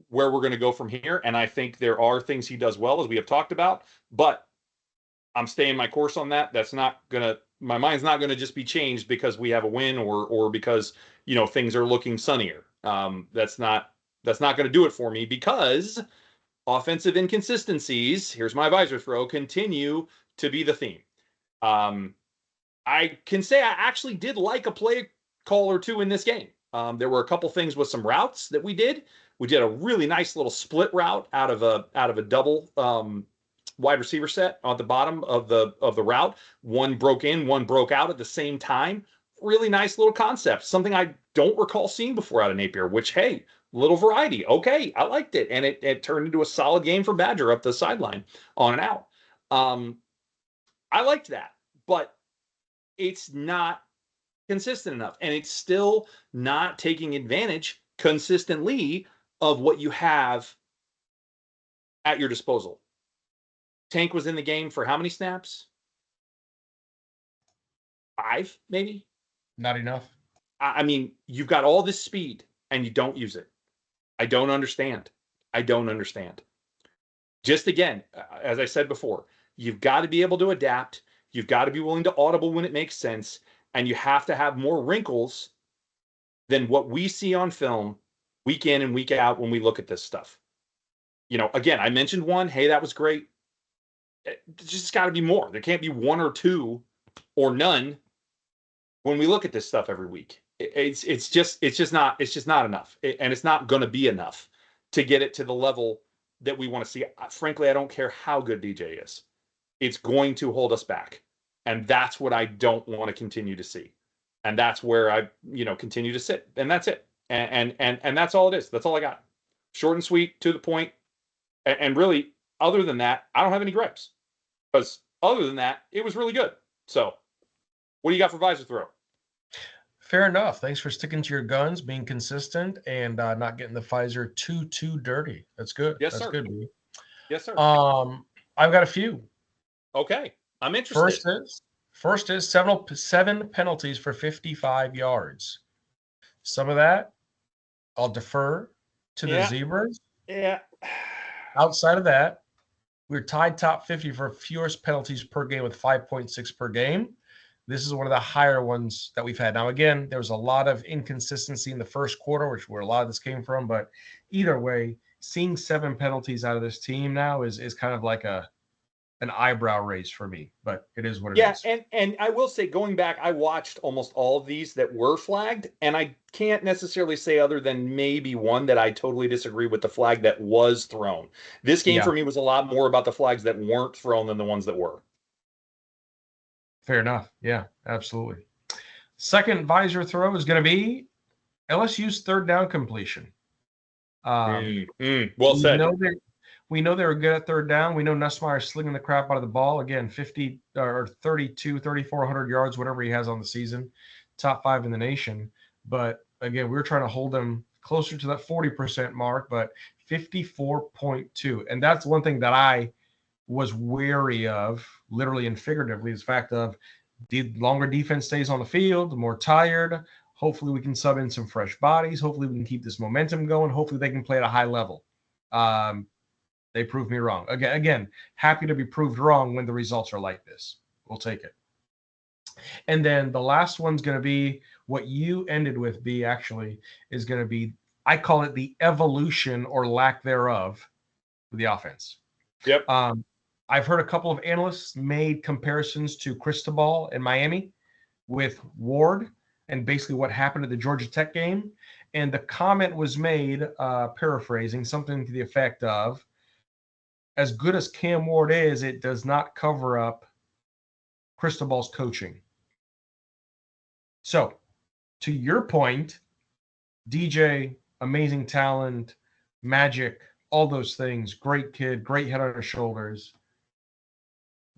where we're going to go from here. And I think there are things he does well, as we have talked about. But I'm staying my course on that. My mind's not gonna just be changed because we have a win or because things are looking sunnier. That's not gonna do it for me, because offensive inconsistencies, here's my visor throw, continue to be the theme. I can say I actually did like a play call or two in this game. There were a couple things with some routes that we did. We did a really nice little split route out of a double wide receiver set at the bottom of the route. One broke in, one broke out at the same time. Really nice little concept. Something I don't recall seeing before out of Napier, which, hey, little variety. Okay, I liked it. And it turned into a solid game for Badger up the sideline on and out. I liked that, but it's not consistent enough. And it's still not taking advantage consistently of what you have at your disposal. Tank was in the game for how many snaps? 5, maybe? Not enough. I mean, you've got all this speed and you don't use it. I don't understand. I don't understand. Just again, as I said before, you've got to be able to adapt. You've got to be willing to audible when it makes sense. And you have to have more wrinkles than what we see on film week in and week out when we look at this stuff. You know, again, I mentioned one. Hey, that was great. There's just got to be more. There can't be one or two or none when we look at this stuff every week. It's just not enough, and it's not going to be enough to get it to the level that we want to see. Frankly, I don't care how good DJ is. It's going to hold us back, and that's what I don't want to continue to see, and that's where I continue to sit, and that's it, and that's all it is. That's all I got. Short and sweet, to the point, and really, other than that, I don't have any gripes, because other than that, it was really good. So, what do you got for visor throw? Fair enough. Thanks for sticking to your guns, being consistent, and not getting the Pfizer too dirty. That's good. Yes, That's sir. good, B. Yes, sir. I've got a few. Okay, I'm interested. First is seven penalties for 55 yards. Some of that I'll defer to the Zebras. Yeah. Outside of that, we're tied top 50 for fewest penalties per game with 5.6 per game. This is one of the higher ones that we've had. Now, again, there was a lot of inconsistency in the first quarter, which where a lot of this came from. But either way, seeing 7 penalties out of this team now is kind of like an eyebrow raise for me. But it is what it is. Yeah, and I will say, going back, I watched almost all of these that were flagged, and I can't necessarily say other than maybe one that I totally disagree with the flag that was thrown. This game for me was a lot more about the flags that weren't thrown than the ones that were. Fair enough. Yeah, absolutely. Second visor throw is going to be LSU's third down completion. Well said. We know they were good at third down. We know Nussmeier slinging the crap out of the ball. Again, 50 or 32, 3,400 yards, whatever he has on the season. Top 5 in the nation. But again, we were trying to hold them closer to that 40% mark, but 54.2. And that's one thing that I was wary of, literally and figuratively, is the fact of the longer defense stays on the field, the more tired. Hopefully we can sub in some fresh bodies. Hopefully we can keep this momentum going. Hopefully they can play at a high level. They proved me wrong. Again, happy to be proved wrong when the results are like this. We'll take it. And then the last one's going to be what you ended with, B, actually, is going to be, I call it the evolution or lack thereof of the offense. Yep. I've heard a couple of analysts made comparisons to Cristobal in Miami with Ward and basically what happened at the Georgia Tech game. And the comment was made, paraphrasing, something to the effect of, as good as Cam Ward is, it does not cover up Cristobal's coaching. So, to your point, DJ, amazing talent, magic, all those things, great kid, great head on his shoulders.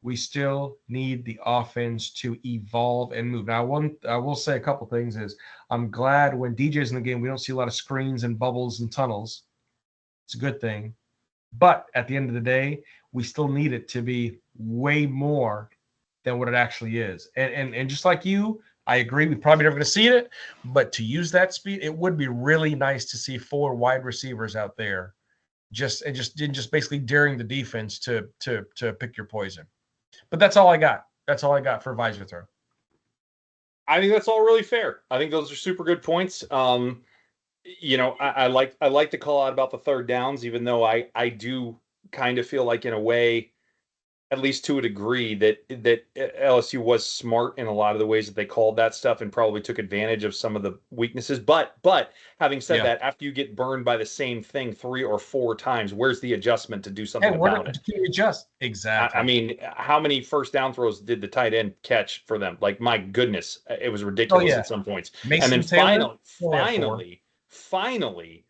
We still need the offense to evolve and move. Now, I will say a couple things is I'm glad when DJ's in the game, we don't see a lot of screens and bubbles and tunnels. It's a good thing. But at the end of the day, we still need it to be way more than what it actually is. And just like you, I agree, we probably never going to see it. But to use that speed, it would be really nice to see 4 wide receivers out there just basically daring the defense to pick your poison. But that's all I got. That's all I got for visor throw. I think that's all really fair. I think those are super good points. I like to call out about the third downs, even though I do kind of feel like, in a way, at least to a degree, that LSU was smart in a lot of the ways that they called that stuff and probably took advantage of some of the weaknesses. But having said Yeah. that, after you get burned by the same thing 3 or 4 times, where's the adjustment to do Hey, something what about it? can you adjust? I Exactly. mean, how many first down throws did the tight end catch for them? Like, my goodness, it was Oh ridiculous yeah. at some points. And then Mason Taylor finally, only had four. finally,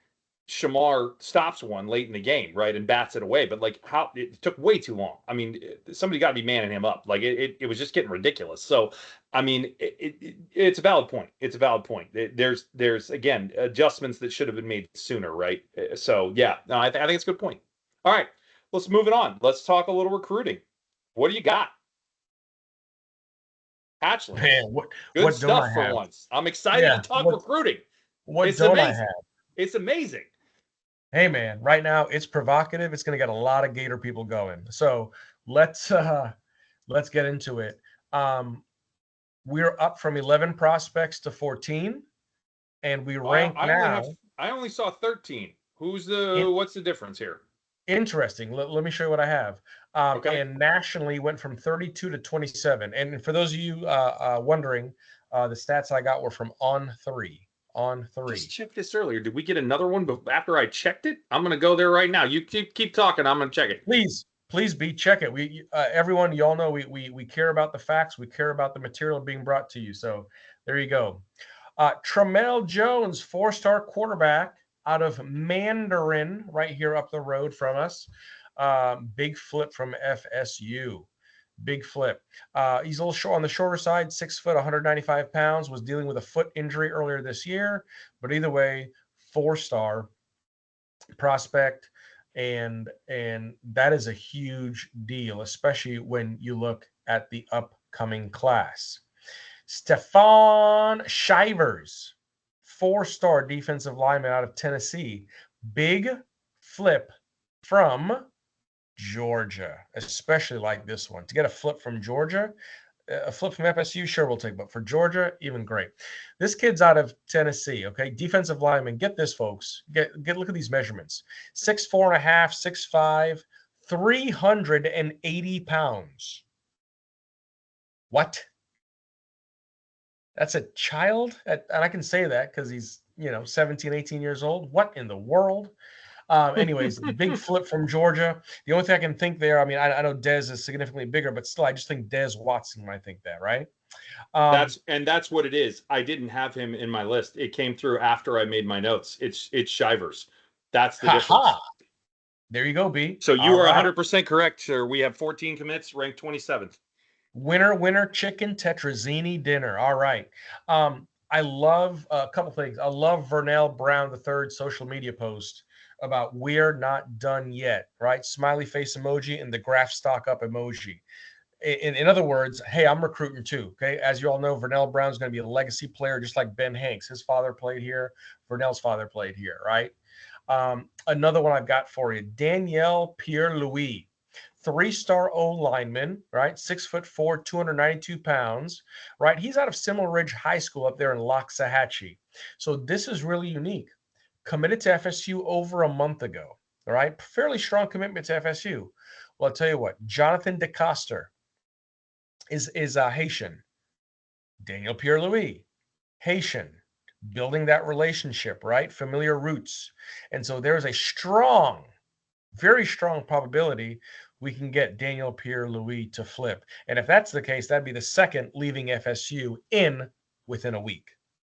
Shamar stops one late in the game, right, and bats it away. But like, how it took way too long. I mean, somebody got to be manning him up. Like, it was just getting ridiculous. So, I mean, it's a valid point. It's a valid point. There's again adjustments that should have been made sooner, right? So yeah, no, I think it's a good point. All right, let's move it on. Let's talk a little recruiting. What do you got? Hatchling. Man, Good what don't I stuff for have? once. I'm excited to Yeah, talk recruiting. what It's don't I amazing. have? It's amazing. Hey man, right now it's provocative. It's going to get a lot of Gator people going. So let's let's get into it. We're up from 11 prospects to 14, and we rank now. I only saw 13. In, What's the difference here? Interesting. Let me show you what I have. Okay. And nationally went from 32 to 27. And for those of you wondering, the stats I got were from On Three. On Just Three. check this earlier. Did we get another one after I checked it? I'm gonna go there right now. You keep talking. I'm gonna check it. Please be check it. We everyone, you all know we care about the facts. We care about the material being brought to you. So there you go. Tramel Jones, 4-star quarterback out of Mandarin, right here up the road from us. Big flip from FSU. Big flip. He's a little short on the shorter side, 6 foot, 195 pounds, was dealing with a foot injury earlier this year. But either way, 4-star prospect. And that is a huge deal, especially when you look at the upcoming class. Stefan Shivers, 4-star defensive lineman out of Tennessee. Big flip from Georgia, especially like this one. To get a flip from Georgia, a flip from FSU, sure we'll take, but for Georgia, even great. This kid's out of Tennessee, okay? Defensive lineman. Get this, folks. Get look at these measurements. 6'4" and a half, 6'5", 380 pounds. What? That's a child? And I can say that because he's, 17, 18 years old. What in the world? Anyways, big flip from Georgia. The only thing I can think there, I mean, I know Dez is significantly bigger, but still, I just think Dez Watson when I think that, right? That's what it is. I didn't have him in my list. It came through after I made my notes. It's Shivers. That's the difference. There you go, B. So you All are right. 100% correct, sir. We have 14 commits, ranked 27th. Winner, chicken tetrazzini dinner. All right. I love a couple things. I love Vernell Brown III social media post about we're not done yet, right? Smiley face emoji and the graph stock up emoji. In other words, hey, I'm recruiting too. Okay. As you all know, Vernell Brown's going to be a legacy player, just like Ben Hanks. His father played here. Vernell's father played here, right? Another one I've got for you, Danielle Pierre-Louis. 3-star O lineman, right? 6'4", 292 pounds, right? He's out of Semel Ridge High School up there in Loxahatchee. So this is really unique. Committed to FSU over a month ago, all right? Fairly strong commitment to FSU. Well, I'll tell you what, Jonathan DeCoster is Haitian. Daniel Pierre-Louis, Haitian. Building that relationship, right? Familiar roots. And so there's a strong, very strong probability we can get Daniel Pierre-Louis to flip. And if that's the case, that'd be the second leaving FSU within a week.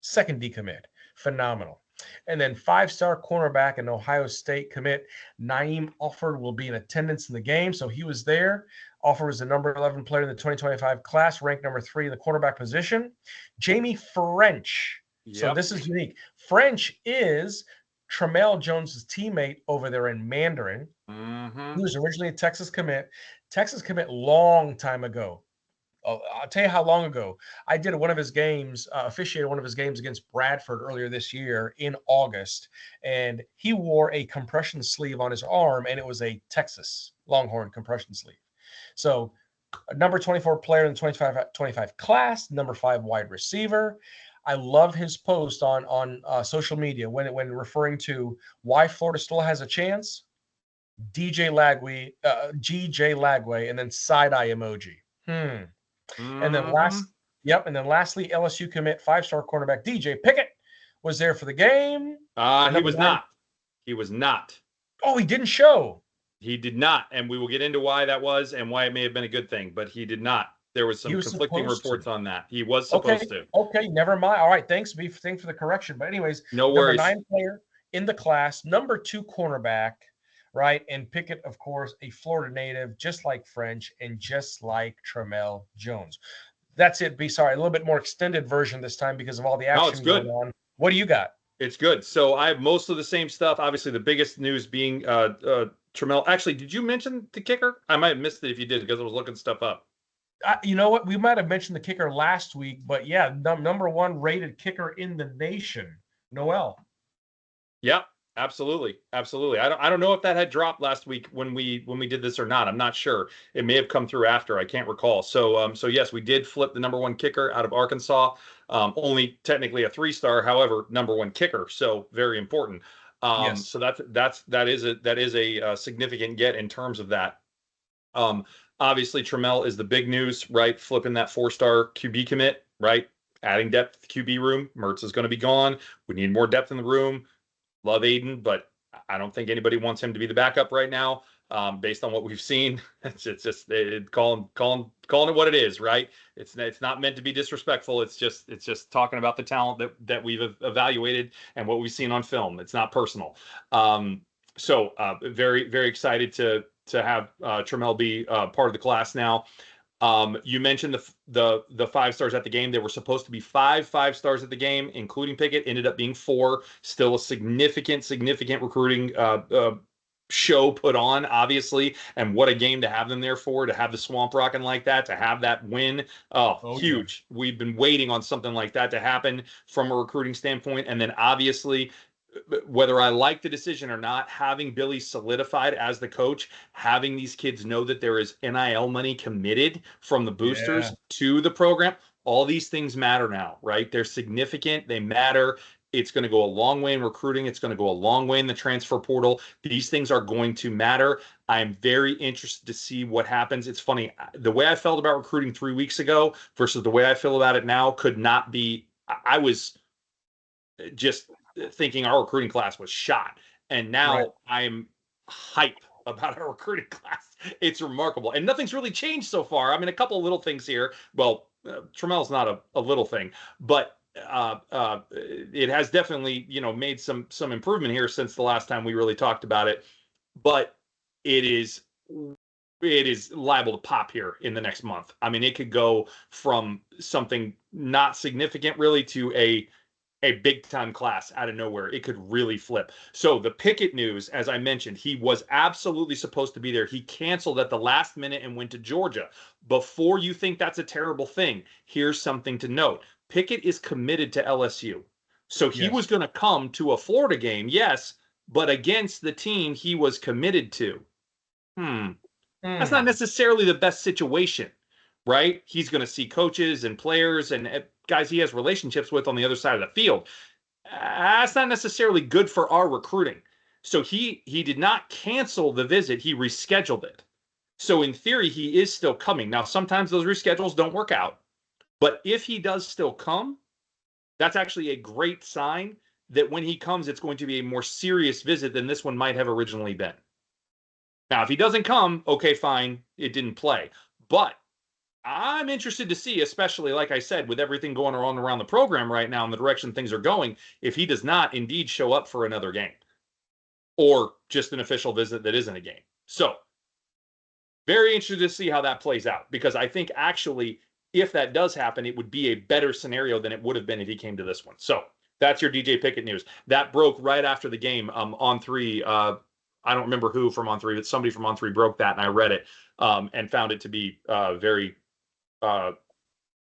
Second decommit. Phenomenal. And then 5-star cornerback and Ohio State commit Naeem Alford will be in attendance in the game. So he was there. Alford was the number 11 player in the 2025 class, ranked number 3 in the cornerback position. Jamie French. Yep. So this is unique. French is Tramel Jones's teammate over there in Mandarin. Mm-hmm. He was originally a Texas commit. Texas commit long time ago. I'll tell you how long ago. I did one of his games, officiated one of his games against Bradford earlier this year in August, and he wore a compression sleeve on his arm, and it was a Texas Longhorn compression sleeve. So, number 24 player in the 25 class, number 5 wide receiver. I love his post on social media when referring to why Florida still has a chance. GJ Lagway, and then side-eye emoji. And then lastly, LSU commit 5-star cornerback DJ Pickett was there for the game. He was not. He was not. Oh, he didn't show. He did not, and we will get into why that was and why it may have been a good thing, but he did not. There was some conflicting reports on that. He was supposed to. Okay, never mind. All right, thanks for the correction. But anyways, no worries. Number 9 player in the class, number 2 cornerback, right? And Pickett, of course, a Florida native, just like French and just like Tramel Jones. That's it. Sorry, a little bit more extended version this time because of all the action going on. What do you got? It's good. So I have most of the same stuff. Obviously, the biggest news being Tramel. Actually, did you mention the kicker? I might have missed it if you did because I was looking stuff up. You know what? We might have mentioned the kicker last week, but yeah, number 1 rated kicker in the nation, Noel. Yep, absolutely. I don't know if that had dropped last week when we did this or not. I'm not sure. It may have come through after. I can't recall. So yes, we did flip the number 1 kicker out of Arkansas. Only technically a 3-star, however, number 1 kicker. So very important. Yes. So that is a significant get in terms of that. Obviously, Tramel is the big news, right? Flipping that 4-star QB commit, right? Adding depth to the QB room. Mertz is going to be gone. We need more depth in the room. Love Aiden, but I don't think anybody wants him to be the backup right now. Based on what we've seen, it's just calling it what it is, right? It's not meant to be disrespectful. It's just talking about the talent that we've evaluated and what we've seen on film. It's not personal. So very, very excited to have Tramel be part of the class now. You mentioned the 5 stars at the game. There were supposed to be 5 stars at the game, including Pickett. Ended up being 4. Still a significant recruiting show put on, obviously. And what a game to have them there for, to have the Swamp rocking like that, to have that win. Oh huge. Yeah. We've been waiting on something like that to happen from a recruiting standpoint. And then obviously, whether I like the decision or not, having Billy solidified as the coach, having these kids know that there is NIL money committed from the boosters to the program, all these things matter now, right? They're significant. They matter. It's going to go a long way in recruiting. It's going to go a long way in the transfer portal. These things are going to matter. I'm very interested to see what happens. It's funny. The way I felt about recruiting 3 weeks ago versus the way I feel about it now could not be. I was just thinking our recruiting class was shot. And now I'm hype about our recruiting class. It's remarkable. And nothing's really changed so far. I mean, a couple of little things here. Well, Tramel's not a little thing, but it has definitely, made some improvement here since the last time we really talked about it. But it is liable to pop here in the next month. I mean, it could go from something not significant really to a big time class out of nowhere. It could really flip. So the Pickett news, as I mentioned, he was absolutely supposed to be there. He canceled at the last minute and went to Georgia. Before you think that's a terrible thing, here's something to note. Pickett is committed to LSU. So he was going to come to a Florida game, yes, but against the team he was committed to. That's not necessarily the best situation, right? He's going to see coaches and players and guys he has relationships with on the other side of the field. That's not necessarily good for our recruiting. So he did not cancel the visit. He rescheduled it. So in theory, he is still coming. Now, sometimes those reschedules don't work out. But if he does still come, that's actually a great sign that when he comes, it's going to be a more serious visit than this one might have originally been. Now, if he doesn't come, okay, fine, it didn't play. But I'm interested to see, especially, like I said, with everything going on around the program right now and the direction things are going, if he does not indeed show up for another game or just an official visit that isn't a game. So very interested to see how that plays out, because I think actually if that does happen, it would be a better scenario than it would have been if he came to this one. So that's your DJ Pickett news. That broke right after the game on 3. I don't remember who from On 3, but somebody from On 3 broke that, and I read it and found it to be very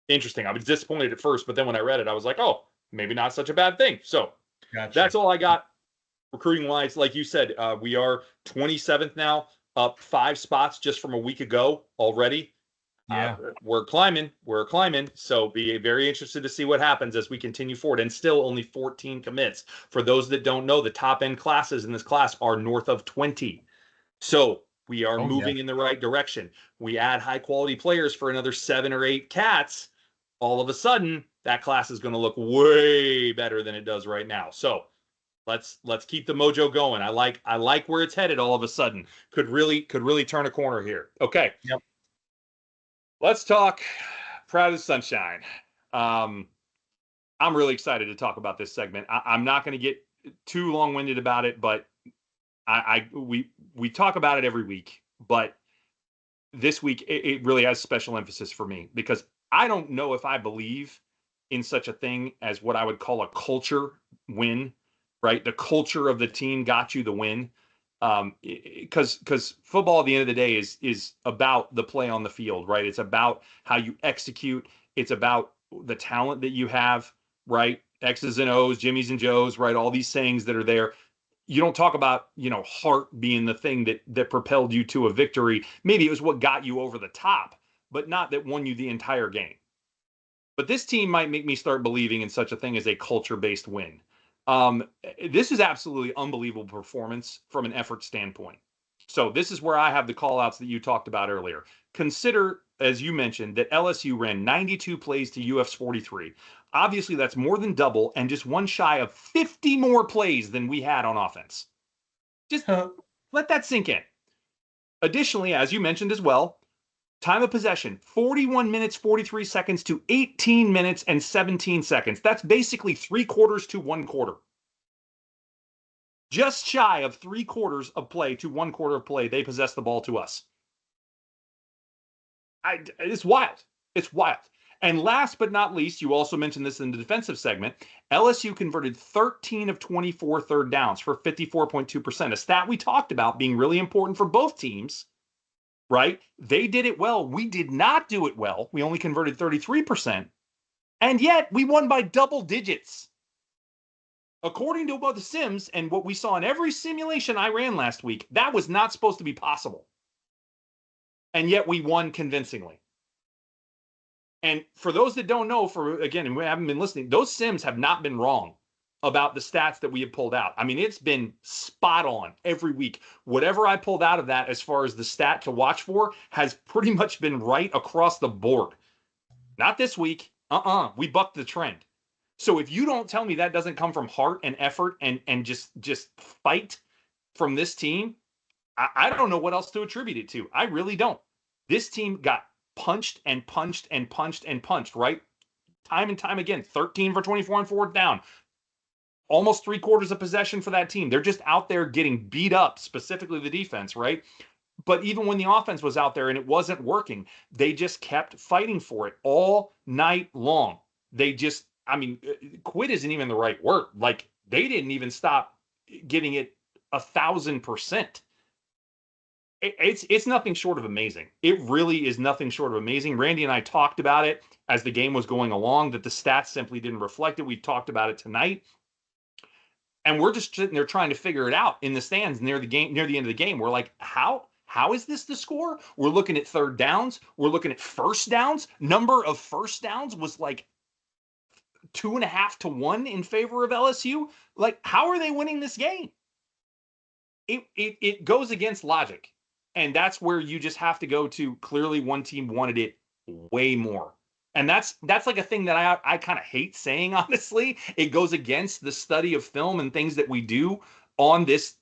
interesting. I was disappointed at first, but then when I read it, I was like, oh, maybe not such a bad thing. So that's all I got recruiting wise. Like you said, we are 27th now, up 5 spots just from a week ago already. Yeah, we're climbing. So be very interested to see what happens as we continue forward. And still only 14 commits. For those that don't know, the top end classes in this class are north of 20. So we are Oh yeah. moving in the right direction. We add high quality players for another 7 or 8 cats. All of a sudden, that class is going to look way better than it does right now. So let's keep the mojo going. I like where it's headed. All of a sudden, could really turn a corner here. Okay, Yep. let's talk Proud of Sunshine. Um, I'm really excited to talk about this segment. I'm not going to get too long winded about it, but we talk about it every week, but this week it really has special emphasis for me because I don't know if I believe in such a thing as what I would call a culture win, right? The culture of the team got you the win. Because football at the end of the day is about the play on the field, right? It's about how you execute. It's about the talent that you have, right? X's and O's, Jimmy's and Joe's, right? All these sayings that are there. You don't talk about, heart being the thing that propelled you to a victory. Maybe it was what got you over the top, but not that won you the entire game. But this team might make me start believing in such a thing as a culture-based win. Um, this is absolutely unbelievable performance from an effort standpoint. So this is where I have the call-outs that you talked about earlier. Consider, as you mentioned, that LSU ran 92 plays to UF's 43. Obviously, that's more than double and just one shy of 50 more plays than we had on offense. Just let that sink in. Additionally, as you mentioned as well, time of possession, 41 minutes, 43 seconds to 18 minutes and 17 seconds. That's basically 3/4 to 1/4. Just shy of 3/4 of play to 1/4 of play, they possess the ball to us. It's wild. It's wild. And last but not least, you also mentioned this in the defensive segment, LSU converted 13 of 24 third downs for 54.2%, a stat we talked about being really important for both teams, right? They did it well. We did not do it well. We only converted 33%, and yet we won by double digits. According to both the Sims and what we saw in every simulation I ran last week, that was not supposed to be possible. And yet we won convincingly. And for those that don't know, and we haven't been listening, those Sims have not been wrong about the stats that we have pulled out. I mean, it's been spot on every week. Whatever I pulled out of that as far as the stat to watch for has pretty much been right across the board. Not this week. We bucked the trend. So if you don't tell me that doesn't come from heart and effort and just fight from this team, I don't know what else to attribute it to. I really don't. This team got punched and punched and punched and punched, right? Time and time again, 13 for 24 on fourth down. Almost 3/4 of possession for that team. They're just out there getting beat up, specifically the defense, right? But even when the offense was out there and it wasn't working, they just kept fighting for it all night long. Quit isn't even the right word. Like, they didn't even stop getting it 1,000%. It's nothing short of amazing. It really is nothing short of amazing. Randy and I talked about it as the game was going along, that the stats simply didn't reflect it. We talked about it tonight. And we're just sitting there trying to figure it out in the stands near the end of the game. We're like, how is this the score? We're looking at third downs. We're looking at first downs. Number of first downs was like 2.5 to 1 in favor of LSU. Like, how are they winning this game? It goes against logic. And that's where you just have to go to, clearly one team wanted it way more. And that's like a thing that I kind of hate saying, honestly. It goes against the study of film and things that we do on this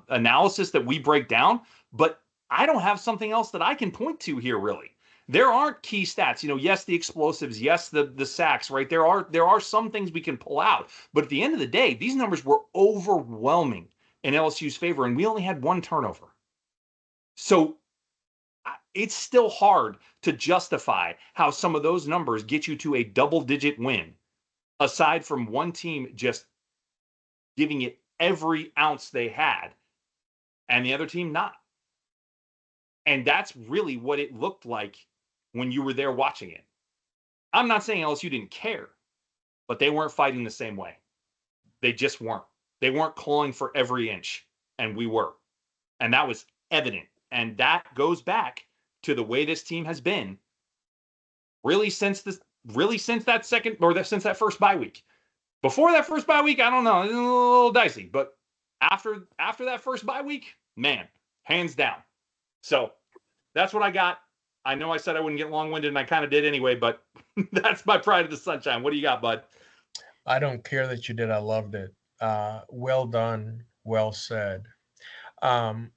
analysis that we break down. But I don't have something else that I can point to here, really. There aren't key stats. Yes, the explosives, yes, the sacks, right? There are some things we can pull out. But at the end of the day, these numbers were overwhelming in LSU's favor, and we only had one turnover. So it's still hard to justify how some of those numbers get you to a double-digit win, aside from one team just giving it every ounce they had and the other team not. And that's really what it looked like when you were there watching it. I'm not saying LSU didn't care, but they weren't fighting the same way. They just weren't. They weren't clawing for every inch, and we were. And that was evident. And that goes back to the way this team has been since that first bye week. Before that first bye week, I don't know, it's a little dicey. But after that first bye week, man, hands down. So that's what I got. I know I said I wouldn't get long-winded, and I kind of did anyway, but that's my pride of the sunshine. What do you got, bud? I don't care that you did. I loved it. Well done. Well said. Um,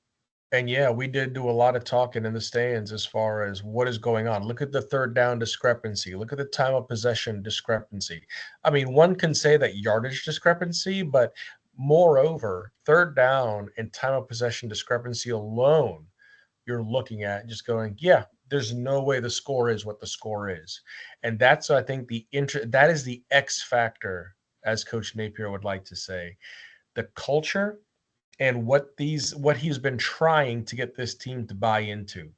and yeah, we did do a lot of talking in the stands as far as what is going on. Look at the third down discrepancy. Look at the time of possession discrepancy. I mean, one can say that yardage discrepancy, but moreover, third down and time of possession discrepancy alone, you're looking at just going, yeah, there's no way the score is what the score is. And that's, I think, that is the X factor, as Coach Napier would like to say. The culture and what he's been trying to get this team to buy into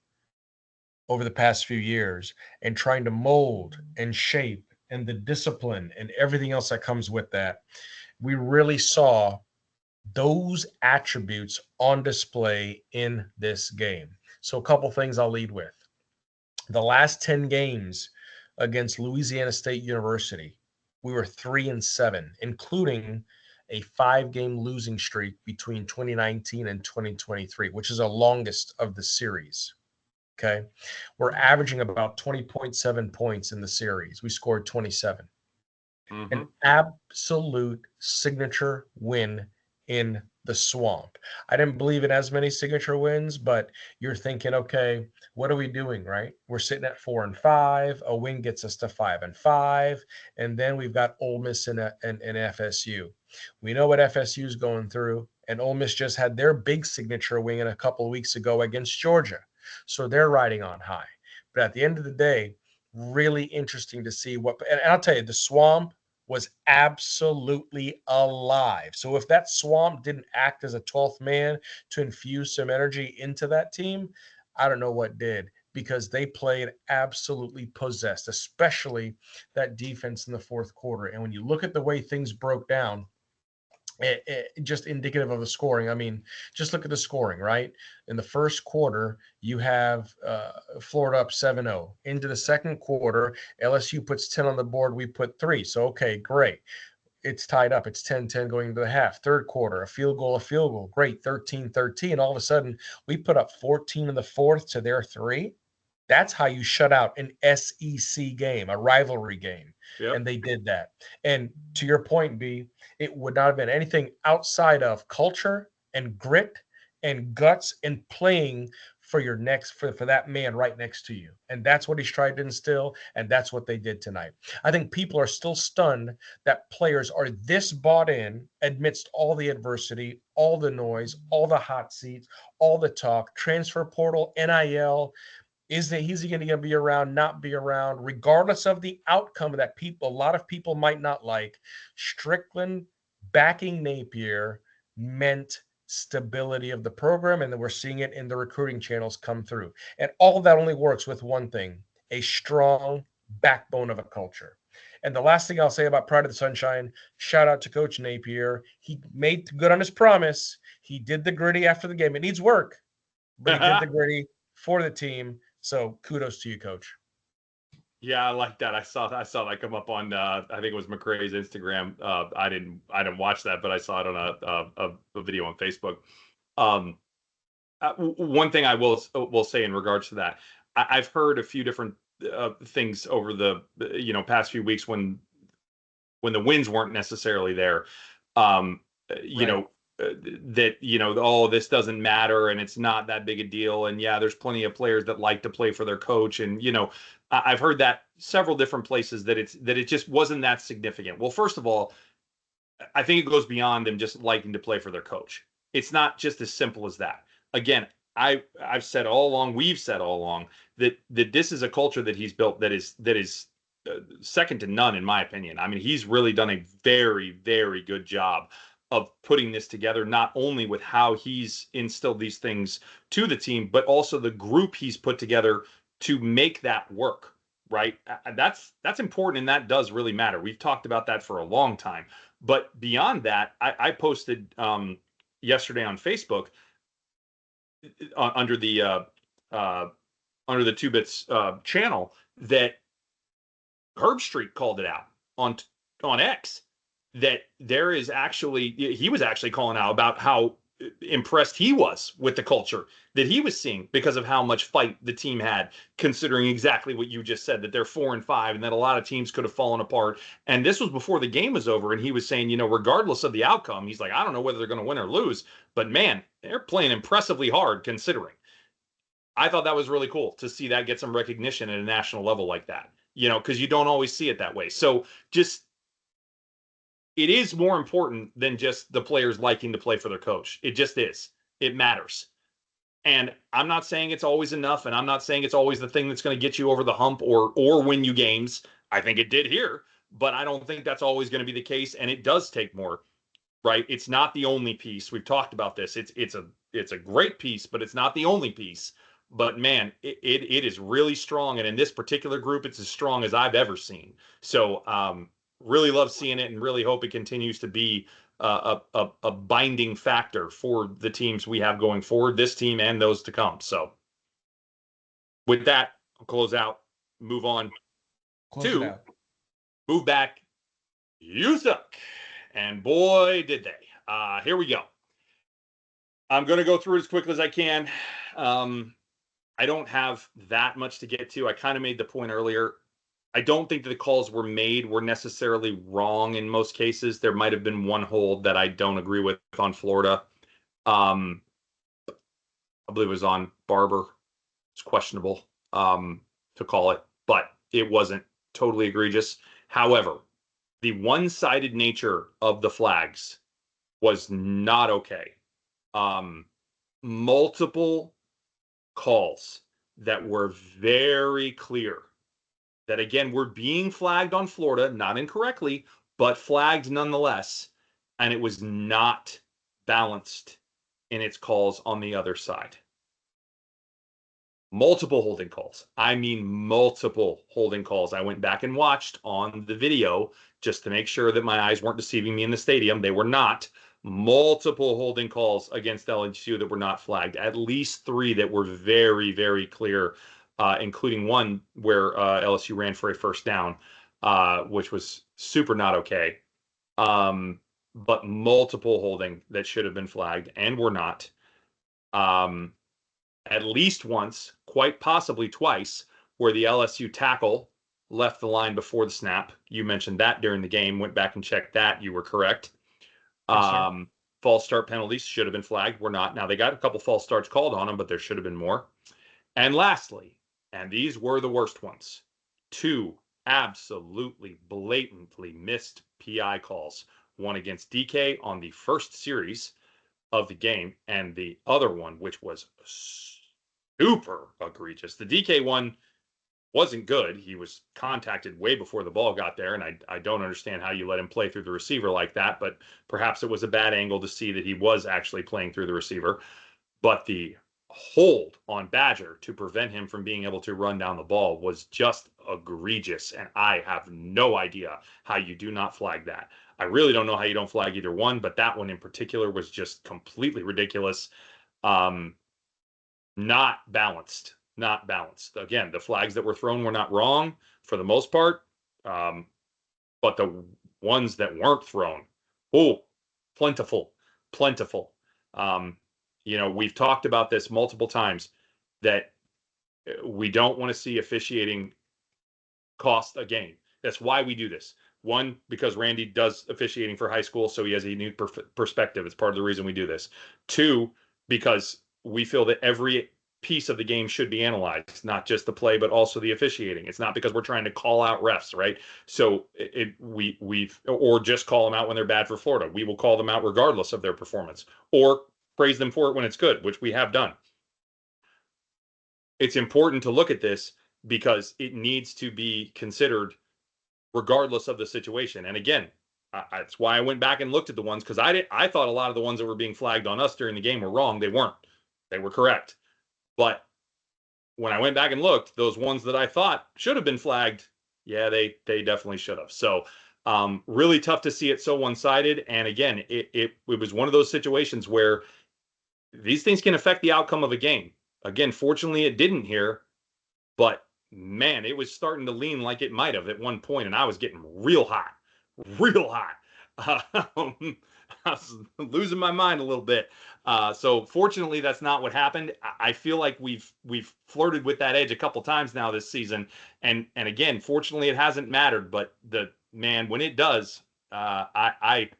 over the past few years and trying to mold and shape and the discipline and everything else that comes with that. We really saw those attributes on display in this game. So a couple things I'll lead with. The last 10 games against Louisiana State University, we were 3-7, including a 5-game losing streak between 2019 and 2023, which is the longest of the series. Okay. We're averaging about 20.7 points in the series. We scored 27. Mm-hmm. An absolute signature win in the swamp. I didn't believe in as many signature wins, but you're thinking, okay, what are we doing, right? We're sitting at 4-5. A win gets us to 5-5, and then we've got Ole Miss and FSU. We know what FSU is going through, and Ole Miss just had their big signature win a couple of weeks ago against Georgia, so they're riding on high. But at the end of the day, really interesting to see what. And I'll tell you, the swamp was absolutely alive. So if that swamp didn't act as a 12th man to infuse some energy into that team, I don't know what did, because they played absolutely possessed, especially that defense in the fourth quarter. And when you look at the way things broke down, just indicative of the scoring. I mean, just look at the scoring, right? In the first quarter, you have Florida up 7-0. Into the second quarter, LSU puts 10 on the board. We put 3. So, okay, great. It's tied up. It's 10-10 going into the half. Third quarter, a field goal. Great, 13-13. All of a sudden, we put up 14 in the fourth to their 3. That's how you shut out an SEC game, a rivalry game. Yep. And they did that. And to your point, B, it would not have been anything outside of culture and grit and guts and playing for your next for that man right next to you. And that's what he's tried to instill, and that's what they did tonight. I think people are still stunned that players are this bought in amidst all the adversity, all the noise, all the hot seats, all the talk, transfer portal, NIL. Is he going to be around, not be around, regardless of the outcome that a lot of people might not like? Strickland backing Napier meant stability of the program, and then we're seeing it in the recruiting channels come through. And all of that only works with one thing: a strong backbone of a culture. And the last thing I'll say about Pride of the Sunshine, shout out to Coach Napier. He made good on his promise. He did the gritty after the game. It needs work, but he did the gritty for the team. So kudos to you, Coach. Yeah, I like that. I saw that come up on I think it was McCrae's Instagram. I didn't watch that, but I saw it on a video on Facebook. One thing I will say in regards to that, I've heard a few different things over the past few weeks when the wins weren't necessarily there. You know, that oh, this doesn't matter and it's not that big a deal, and yeah, there's plenty of players that like to play for their coach, and I've heard that several different places that it just wasn't that significant. Well, first of all, I think it goes beyond them just liking to play for their coach. It's not just as simple as that. Again, I've said all along, we've said all along that this is a culture that he's built that is second to none, in my opinion. I mean, he's really done a very, very good job of putting this together, not only with how he's instilled these things to the team, but also the group he's put together to make that work, right? That's important, and that does really matter. We've talked about that for a long time. But beyond that, I posted yesterday on Facebook under the Two Bits channel that Herb Street called it out on X, that there is actually, he was actually calling out about how impressed he was with the culture that he was seeing because of how much fight the team had, considering exactly what you just said, that they're 4-5 and that a lot of teams could have fallen apart. And this was before the game was over. And he was saying, regardless of the outcome, he's like, I don't know whether they're going to win or lose, but man, they're playing impressively hard considering. I thought that was really cool to see that get some recognition at a national level like that, because you don't always see it that way. So just, it is more important than just the players liking to play for their coach. It just is. It matters. And I'm not saying it's always enough, and I'm not saying it's always the thing that's going to get you over the hump or win you games. I think it did here, but I don't think that's always going to be the case, and it does take more, right? It's not the only piece. We've talked about this. It's a great piece, but it's not the only piece. But man, it is really strong, and in this particular group, it's as strong as I've ever seen. So really love seeing it, and really hope it continues to be a binding factor for the teams we have going forward, this team and those to come. So with that, I'll close out, move on to move back. You suck. And boy, did they. Here we go. I'm going to go through it as quickly as I can. I don't have that much to get to. I kind of made the point earlier. I don't think that the calls were necessarily wrong in most cases. There might have been one hold that I don't agree with on Florida. I believe it was on Barber. It's questionable to call it, but it wasn't totally egregious. However, the one-sided nature of the flags was not okay. Multiple calls that were very clear that, again, were being flagged on Florida, not incorrectly, but flagged nonetheless. And it was not balanced in its calls on the other side. Multiple holding calls. I mean, multiple holding calls. I went back and watched on the video just to make sure that my eyes weren't deceiving me in the stadium. They were not. Multiple holding calls against LSU that were not flagged. At least 3 that were very, very clear, including one where LSU ran for a first down, which was super not okay. But multiple holding that should have been flagged and were not. At least once, quite possibly twice, where the LSU tackle left the line before the snap. You mentioned that during the game. Went back and checked that. You were correct. Yes, false start penalties should have been flagged. Were not. Now, they got a couple false starts called on them, but there should have been more. And lastly, and these were the worst ones, 2 absolutely blatantly missed PI calls. One against DK on the first series of the game, and the other one, which was super egregious. The DK one wasn't good. He was contacted way before the ball got there, and I don't understand how you let him play through the receiver like that, but perhaps it was a bad angle to see that he was actually playing through the receiver. But the hold on Badger to prevent him from being able to run down the ball was just egregious, and I have no idea how you do not flag that. I really don't know how you don't flag either one, but that one in particular was just completely ridiculous. Not balanced. Again, the flags that were thrown were not wrong for the most part, but the ones that weren't thrown, plentiful. We've talked about this multiple times, that we don't want to see officiating cost a game. That's why we do this. 1, because Randy does officiating for high school, so he has a new perspective. It's part of the reason we do this. 2, because we feel that every piece of the game should be analyzed, not just the play, but also the officiating. It's not because we're trying to call out refs, right? So or just call them out when they're bad for Florida. We will call them out regardless of their performance, or praise them for it when it's good, which we have done. It's important to look at this because it needs to be considered regardless of the situation. And again, that's why I went back and looked at the ones, because I thought a lot of the ones that were being flagged on us during the game were wrong. They weren't. They were correct. But when I went back and looked, those ones that I thought should have been flagged, yeah, they definitely should have. So really tough to see it so one-sided. And again, it was one of those situations where these things can affect the outcome of a game. Again, fortunately, it didn't here, but man, it was starting to lean like it might have at one point, and I was getting real hot. I was losing my mind a little bit. So fortunately, that's not what happened. I feel like we've flirted with that edge a couple times now this season, and again, fortunately, it hasn't mattered. But when it does, I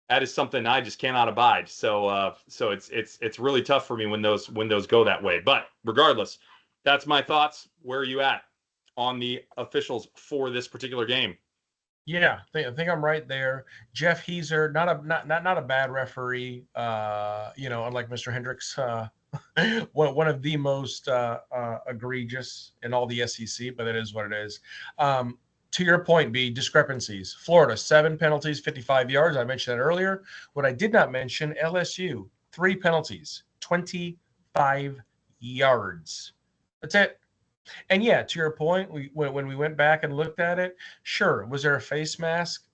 that is something I just cannot abide. So it's really tough for me when those go that way. But regardless, that's my thoughts. Where are you at on the officials for this particular game? Yeah, I think I'm right there. Jeff Heeser, not a bad referee. Unlike Mr. Hendricks, one of the most egregious in all the SEC, but it is what it is. To your point, B, discrepancies. Florida, 7 penalties, 55 yards. I mentioned that earlier. What I did not mention, LSU, 3 penalties, 25 yards. That's it. And yeah, to your point, when we went back and looked at it, sure, was there a face mask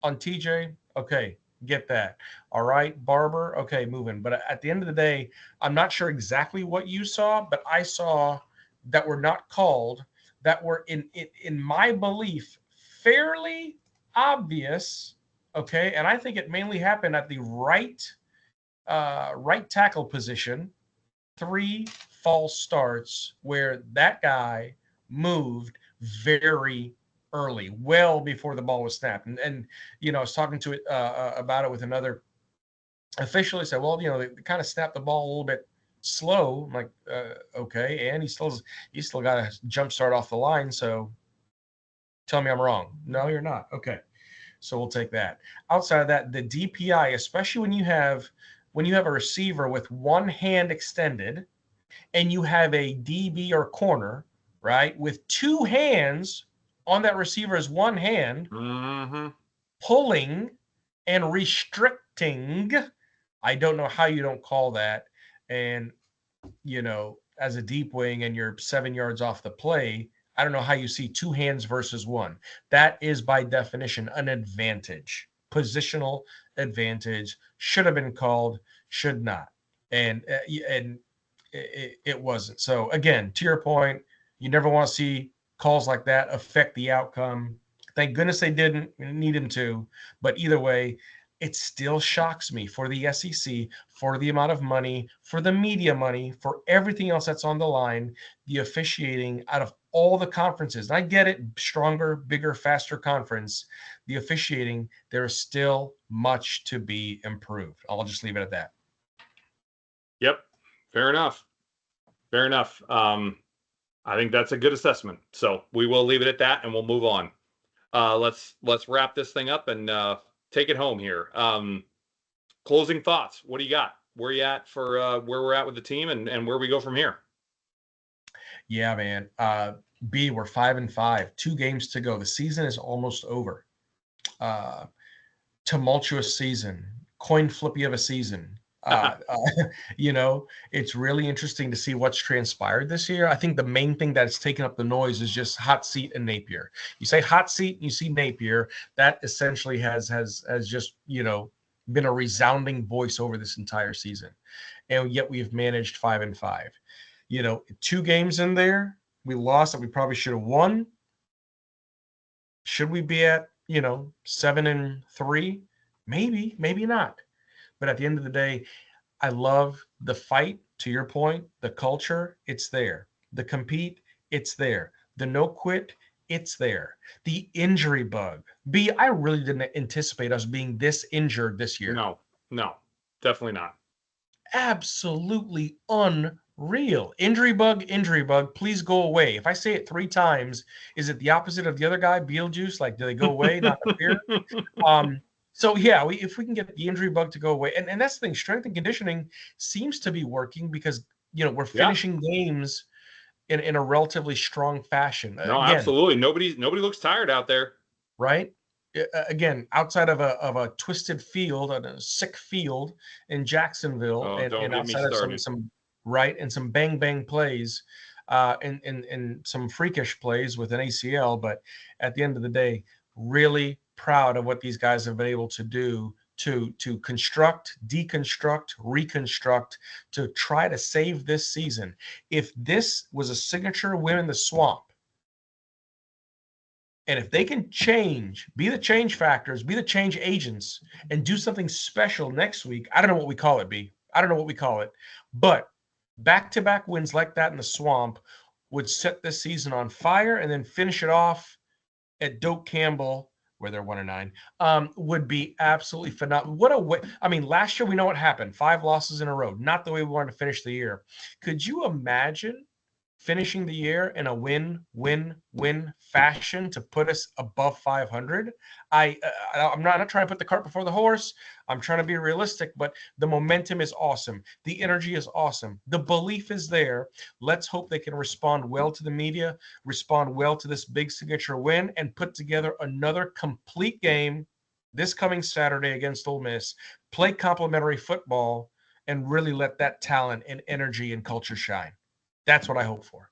on TJ? Okay, get that. All right, Barber. Okay, moving. But at the end of the day, I'm not sure exactly what you saw, but I saw that were not called, that were in my belief fairly obvious. Okay, and I think it mainly happened at the right tackle position. 3 false starts where that guy moved very early, well before the ball was snapped. And I was talking to it about it with another official. He said, well, they kind of snapped the ball a little bit slow. I'm like, okay. And he still got a jump start off the line. So tell me I'm wrong. No, you're not. Okay. So we'll take that. Outside of that, the DPI, especially when you have a receiver with one hand extended and you have a DB or corner, right, with 2 hands on that receiver's one hand, pulling and restricting. I don't know how you don't call that. And, as a deep wing and you're 7 yards off the play, I don't know how you see 2 hands versus one. That is by definition an advantage, positional advantage. Should have been called, should not. And it wasn't. So again, to your point, you never want to see calls like that affect the outcome. Thank goodness they didn't need them to. But either way, it still shocks me for the SEC, for the amount of money, for the media money, for everything else that's on the line, the officiating out of all the conferences. And I get it, stronger, bigger, faster conference. The officiating, there is still much to be improved. I'll just leave it at that. Yep. Fair enough. I think that's a good assessment. So we will leave it at that and we'll move on. Let's wrap this thing up and take it home here. Closing thoughts. What do you got? Where are you at for where we're at with the team and where we go from here? Yeah, man. B, we're 5-5, 2 games to go. The season is almost over. Tumultuous season, coin flippy of a season. It's really interesting to see what's transpired this year. I think the main thing that's taken up the noise is just hot seat and Napier. You say hot seat and you see Napier, that essentially has just, been a resounding voice over this entire season. And yet we've managed 5-5. 2 games in there, we lost that we probably should have won. Should we be at, 7-3? Maybe, maybe not. But at the end of the day, I love the fight, to your point, the culture, it's there. The compete, it's there. The no quit, it's there. The injury bug. B, I really didn't anticipate us being this injured this year. No, definitely not. Absolutely unreal. Injury bug, please go away. If I say it 3 times, is it the opposite of the other guy, Beetlejuice? Like, do they go away, not appear? So yeah, if we can get the injury bug to go away, and that's the thing, strength and conditioning seems to be working because we're finishing games in a relatively strong fashion. No, again, absolutely. Nobody looks tired out there. Right? Again, outside of a twisted field, a sick field in Jacksonville, and outside of some right and some bang plays, and some freakish plays with an ACL, but at the end of the day, really proud of what these guys have been able to do to construct, deconstruct, reconstruct, to try to save this season. If this was a signature win in the swamp, And if they can change, be the change factors, be the change agents, and do something special next week, I don't know what we call it, B. I don't know what we call it. But back-to-back wins like that in the swamp would set this season on fire, and then finish it off at Doak Campbell, where they're 1-9, would be absolutely phenomenal. What a way! I mean, last year we know what happened: 5 losses in a row. Not the way we wanted to finish the year. Could you imagine finishing the year in a win fashion to put us above 500? I'm not trying to put the cart before the horse. I'm trying to be realistic, but the momentum is awesome. The energy is awesome. The belief is there. Let's hope they can respond well to the media, respond well to this big signature win, and put together another complete game this coming Saturday against Ole Miss, play complementary football, and really let that talent and energy and culture shine. That's what I hope for.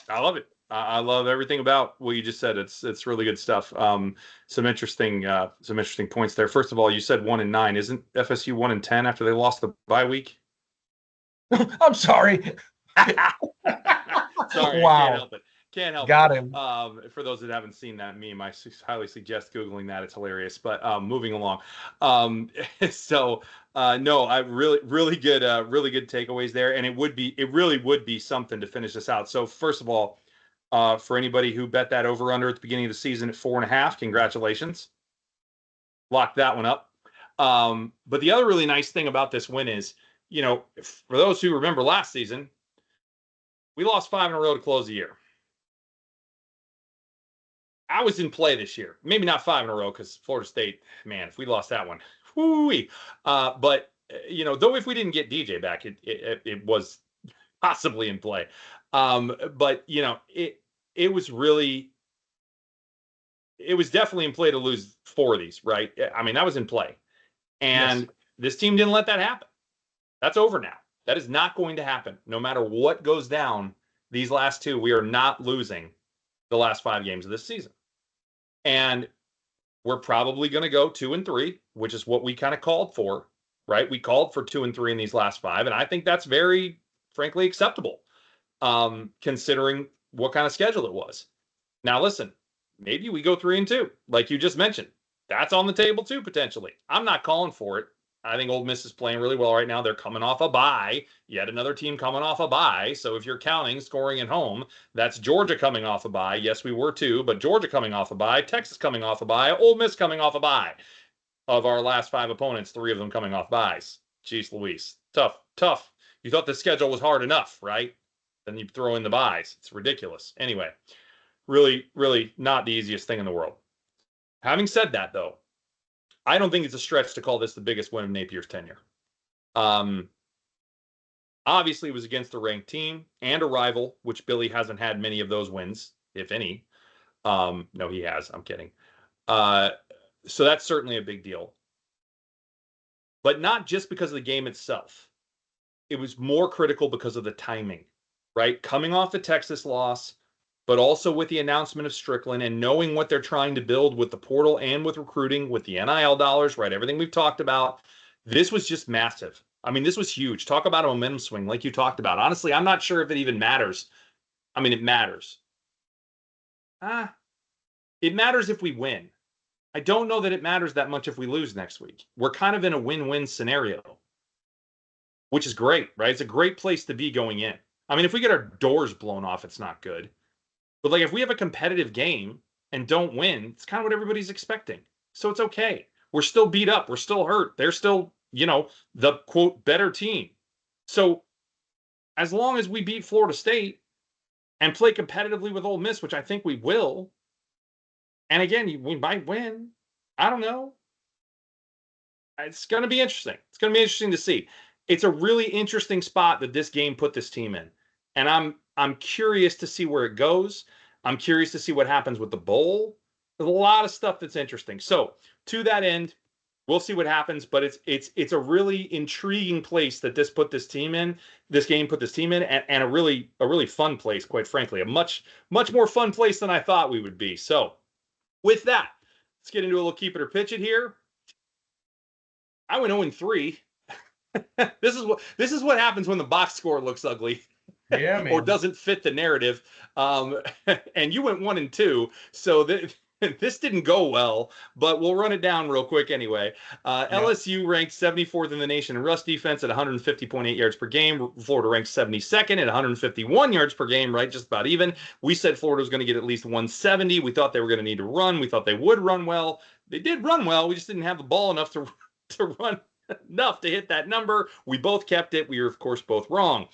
I love it. I love everything about what you just said. It's really good stuff. Some interesting points there. First of all, you said 1-9. Isn't FSU 1-10 after they lost the bye week? I'm sorry. Sorry, wow. I can't help it. Can't help Got it. him. For those that haven't seen that meme, I highly suggest Googling that. It's hilarious. But moving along. No, I really good takeaways there. And it really would be something to finish this out. So first of all, for anybody who bet that over under at the beginning of the season at 4.5, congratulations. Lock that one up. But the other really nice thing about this win is, for those who remember last season, we lost 5 in a row to close the year. I was in play this year. Maybe not 5 in a row because Florida State, man, if we lost that one, whoo-wee. But though if we didn't get DJ back, it was possibly in play. But it was definitely in play to lose 4 of these, right? I mean, that was in play, and This team didn't let that happen. That's over now. That is not going to happen. No matter what goes down, these last 2, we are not losing the last 5 games of this season. And we're probably going to go 2-3, which is what we kind of called for, right? We called for 2-3 in these last 5. And I think that's very, frankly, acceptable, considering what kind of schedule it was. Now, listen, maybe we go 3-2, like you just mentioned. That's on the table too, potentially. I'm not calling for it. I think Ole Miss is playing really well right now. They're coming off a bye. Yet another team coming off a bye. So if you're counting scoring at home, that's Georgia coming off a bye. Yes, we were too, but Georgia coming off a bye, Texas coming off a bye, Ole Miss coming off a bye. Of our last 5 opponents, 3 of them coming off byes. Jeez Louise. Tough. You thought the schedule was hard enough, right? Then you throw in the byes. It's ridiculous. Anyway, really, really not the easiest thing in the world. Having said that, though, I don't think it's a stretch to call this the biggest win of Napier's tenure. Obviously, it was against a ranked team and a rival, which Billy hasn't had many of those wins, if any. No, he has. I'm kidding. So that's certainly a big deal. But not just because of the game itself. It was more critical because of the timing, right? Coming off the Texas loss, but also with the announcement of Strickland and knowing what they're trying to build with the portal and with recruiting, with the NIL dollars, right? Everything we've talked about. This was just massive. I mean, this was huge. Talk about a momentum swing like you talked about. Honestly, I'm not sure if it even matters. I mean, it matters. It matters if we win. I don't know that it matters that much if we lose next week. We're kind of in a win-win scenario, which is great, right? It's a great place to be going in. I mean, if we get our doors blown off, it's not good. But like if we have a competitive game and don't win, it's kind of what everybody's expecting. So it's okay. We're still beat up. We're still hurt. They're still, the quote better team. So as long as we beat Florida State and play competitively with Ole Miss, which I think we will, and again, we might win. I don't know. It's going to be interesting. It's going to be interesting to see. It's a really interesting spot that this game put this team in. And I'm curious to see where it goes. I'm curious to see what happens with the bowl. There's a lot of stuff that's interesting. So to that end, we'll see what happens. But it's a really intriguing place that this put this team in. This game put this team in, and a really fun place, quite frankly, a much more fun place than I thought we would be. So with that, let's get into a little keep it or pitch it here. I went 0-3. This is what happens when the box score looks ugly. Yeah, or man. doesn't fit the narrative. And you went 1-2, so this didn't go well, but we'll run it down real quick anyway. Yep. LSU ranked 74th in the nation in rush defense at 150.8 yards per game. Florida ranked 72nd at 151 yards per game, right? Just about even. We said Florida was going to get at least 170. We thought they were going to need to run. We thought they would run well. They did run well. We just didn't have the ball enough to run enough to hit that number. We both kept it. We were, of course, both wrong.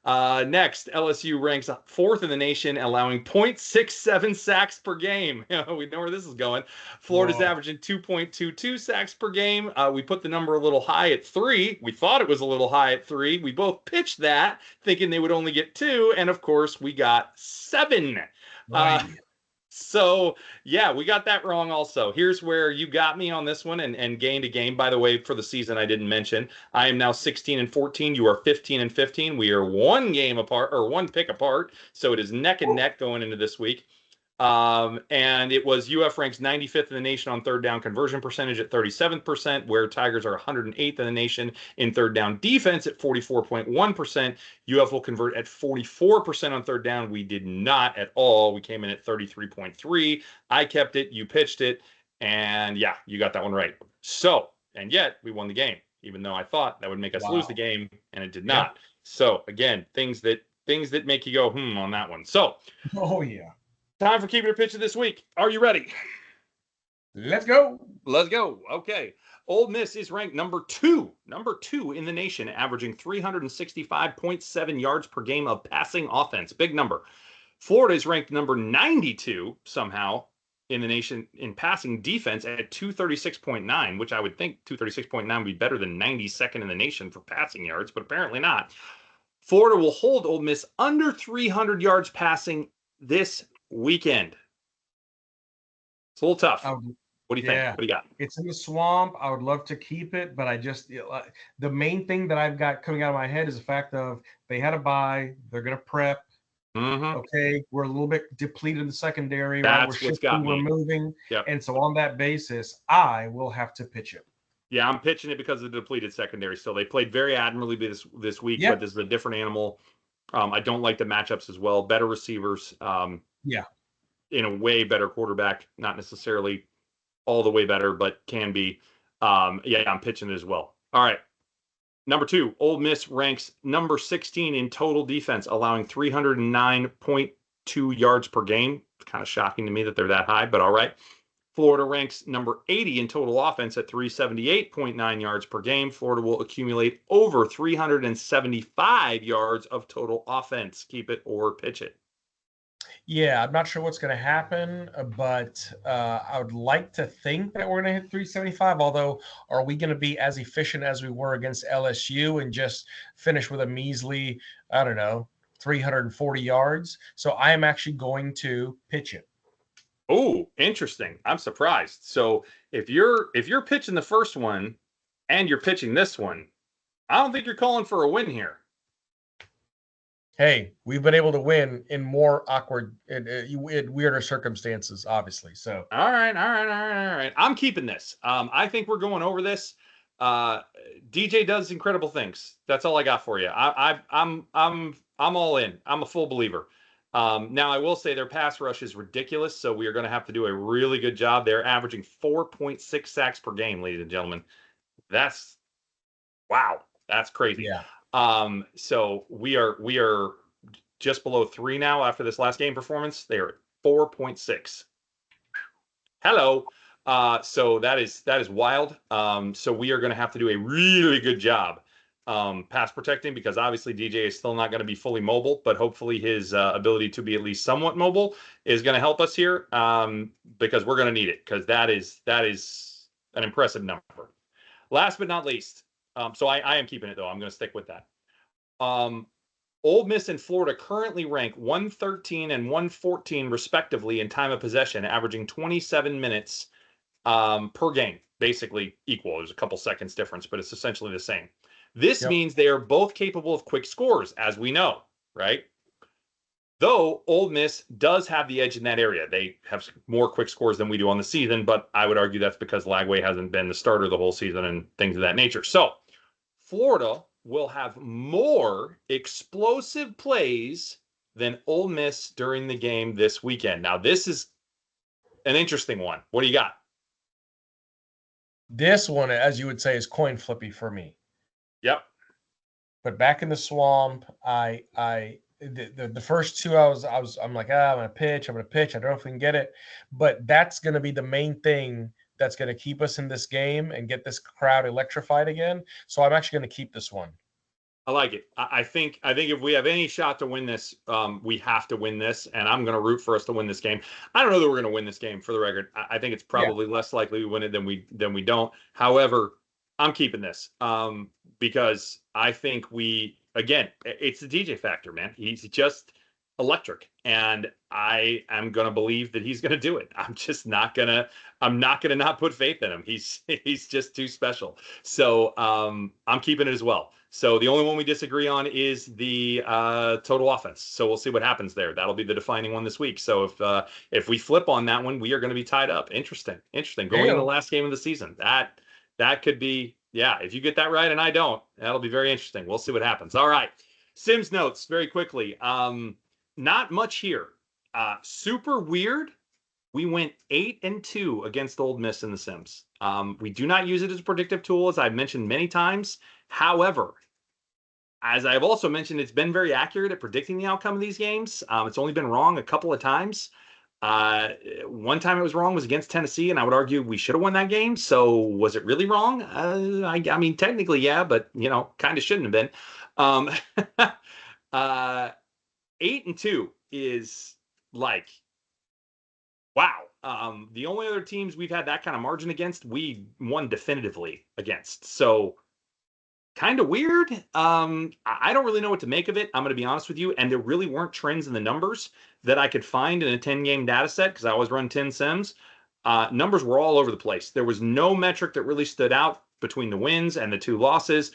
Next, LSU ranks fourth in the nation, allowing 0.67 sacks per game. We know where this is going. Florida's Whoa. averaging 2.22 sacks per game. We put the number a little high at 3. We thought it was a little high at 3. We both pitched that, thinking they would only get 2, and of course, we got 7. Right. So, yeah, we got that wrong also. Here's where you got me on this one and gained a game. By the way, for the season, I didn't mention. I am now 16-14. You are 15-15. We are one game apart, or one pick apart. So it is neck and neck going into this week. And it was UF ranks 95th in the nation on third down conversion percentage at 37%, where Tigers are 108th in the nation in third down defense at 44.1%. UF will convert at 44% on third down. We did not at all. We came in at 33.3. I kept it. You pitched it. And yeah, you got that one right. So, and yet we won the game, even though I thought that would make us lose the game, and it did not. Yep. So again, things that make you go, on that one. So, Oh, yeah. time for Keep It or Pitch It this week. Are you ready? Let's go. Let's go. Okay. Ole Miss is ranked number two in the nation, averaging 365.7 yards per game of passing offense. Big number. Florida is ranked number 92 somehow in the nation in passing defense at 236.9, which I would think 236.9 would be better than 92nd in the nation for passing yards, but apparently not. Florida will hold Ole Miss under 300 yards passing this weekend. It's a little tough. What do you think? What do you got? It's in the swamp. I would love to keep it, but the main thing that I've got coming out of my head is the fact of they had a bye. They're going to prep. Mm-hmm. Okay, we're a little bit depleted in the secondary. That's right? what's shifting, got me. we're moving. Yep. And so on that basis, I will have to pitch it. Yeah, I'm pitching it because of the depleted secondary. So they played very admirably this week, but this is a different animal. I don't like the matchups as well. Better receivers. In a way better quarterback, not necessarily all the way better, but can be. I'm pitching it as well. All right. Number 2, Ole Miss ranks number 16 in total defense, allowing 309.2 yards per game. It's kind of shocking to me that they're that high, but all right. Florida ranks number 80 in total offense at 378.9 yards per game. Florida will accumulate over 375 yards of total offense. Keep it or pitch it. Yeah, I'm not sure what's going to happen, but I would like to think that we're going to hit 375. Although, are we going to be as efficient as we were against LSU and just finish with a measly, 340 yards? So I am actually going to pitch it. Oh, interesting. I'm surprised. So if you're pitching the first one and you're pitching this one, I don't think you're calling for a win here. Hey, we've been able to win in more awkward, in weirder circumstances, obviously. So, all right. I'm keeping this. I think we're going over this. DJ does incredible things. That's all I got for you. I'm all in. I'm a full believer. Now I will say their pass rush is ridiculous, so we are going to have to do a really good job. They're averaging 4.6 sacks per game, ladies and gentlemen. That's crazy. Yeah. So we are just below 3 now after this last game performance. They are at 4.6. Hello. So that is wild. So we are going to have to do a really good job pass protecting, because obviously DJ is still not going to be fully mobile, but hopefully his ability to be at least somewhat mobile is going to help us here, because we're going to need it, because that is an impressive number. Last but not least, so I am keeping it, though. I'm going to stick with that. Ole Miss and Florida currently rank 113 and 114 respectively in time of possession, averaging 27 minutes per game, basically equal. There's a couple seconds difference, but it's essentially the same. This means they are both capable of quick scores, as we know, right? Though Ole Miss does have the edge in that area. They have more quick scores than we do on the season, but I would argue that's because Lagway hasn't been the starter the whole season and things of that nature. So Florida will have more explosive plays than Ole Miss during the game this weekend? Now, this is an interesting one. What do you got? This one, as you would say, is coin flippy for me. Yep. But back in the swamp, the first two, I'm like, I'm gonna pitch. I don't know if we can get it, but that's gonna be the main thing that's gonna keep us in this game and get this crowd electrified again. So I'm actually gonna keep this one. I like it. I think if we have any shot to win this, we have to win this, and I'm going to root for us to win this game. I don't know that we're going to win this game, for the record. I think it's probably less likely we win it than we don't. However, I'm keeping this because I think it's the DJ factor, man. He's just electric, and I am going to believe that he's going to do it. I'm not gonna not put faith in him. He's just too special. So I'm keeping it as well. So the only one we disagree on is the total offense. So we'll see what happens there. That'll be the defining one this week. So if we flip on that one, we are going to be tied up. Interesting. Going into the last game of the season. That could be, yeah. If you get that right and I don't, that'll be very interesting. We'll see what happens. All right. Sims notes very quickly. Not much here. Super weird. We went 8-2 against Ole Miss in the Sims. We do not use it as a predictive tool, as I've mentioned many times. However, as I've also mentioned, it's been very accurate at predicting the outcome of these games. It's only been wrong a couple of times. One time it was wrong was against Tennessee, and I would argue we should have won that game. So was it really wrong? I mean, technically, yeah, but kind of shouldn't have been. 8-2 is like, wow. The only other teams we've had that kind of margin against, we won definitively against. So kind of weird. I don't really know what to make of it. I'm going to be honest with you. And there really weren't trends in the numbers that I could find in a 10-game data set because I always run 10 sims. Numbers were all over the place. There was no metric that really stood out between the wins and the two losses.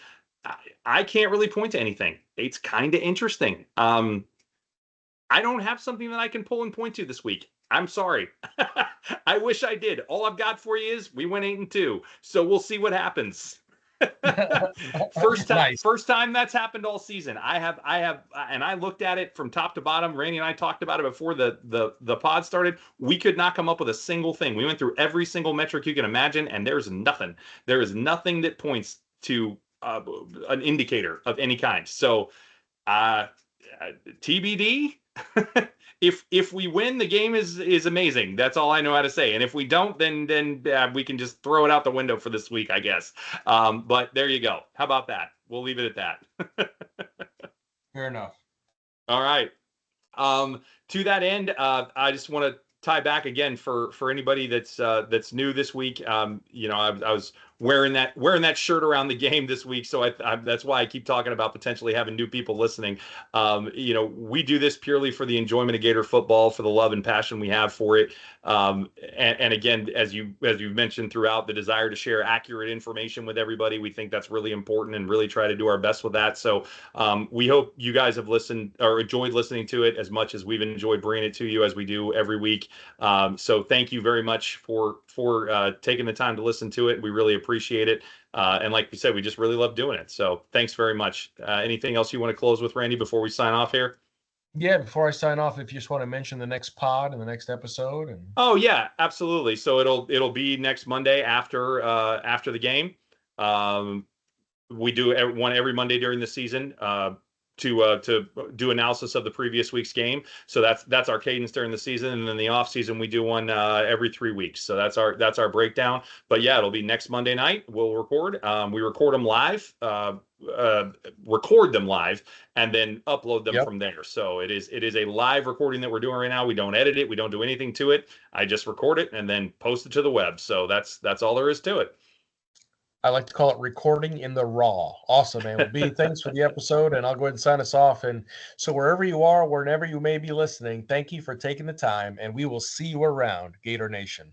I can't really point to anything. It's kind of interesting. I don't have something that I can pull and point to this week. I'm sorry. I wish I did. All I've got for you is we went 8-2. So we'll see what happens. First time that's happened all season. I have, and I looked at it from top to bottom. Randy and I talked about it before the pod started. We could not come up with a single thing. We went through every single metric you can imagine, and there's nothing. There is nothing that points to an indicator of any kind. So, TBD. If we win, the game is amazing. That's all I know how to say. And if we don't, then we can just throw it out the window for this week, I guess. But there you go. How about that? We'll leave it at that. Fair enough. All right. To that end, I just want to tie back again for anybody that's new this week. I was wearing that shirt around the game this week, so that's why I keep talking about potentially having new people listening. We do this purely for the enjoyment of Gator football, for the love and passion we have for it, and again, as you mentioned throughout, the desire to share accurate information with everybody. We think that's really important, and really try to do our best with that. So we hope you guys have listened or enjoyed listening to it as much as we've enjoyed bringing it to you, as we do every week. So thank you very much for taking the time to listen to it. We really appreciate it. And like we said, we just really love doing it. So thanks very much. Anything else you want to close with, Randy, before we sign off here? Yeah, before I sign off, if you just want to mention the next pod and the next episode. Oh yeah, absolutely. So it'll be next Monday after the game. We do one every Monday during the season. To do analysis of the previous week's game. So that's our cadence during the season, and then the off season we do one every 3 weeks. So that's our breakdown. But yeah, it'll be next Monday night. We'll record. We record them live, and then upload them from there. So it is a live recording that we're doing right now. We don't edit it. We don't do anything to it. I just record it and then post it to the web. So that's all there is to it. I like to call it recording in the raw. Awesome, man. Well, B, thanks for the episode, and I'll go ahead and sign us off. And so wherever you are, whenever you may be listening, thank you for taking the time, and we will see you around, Gator Nation.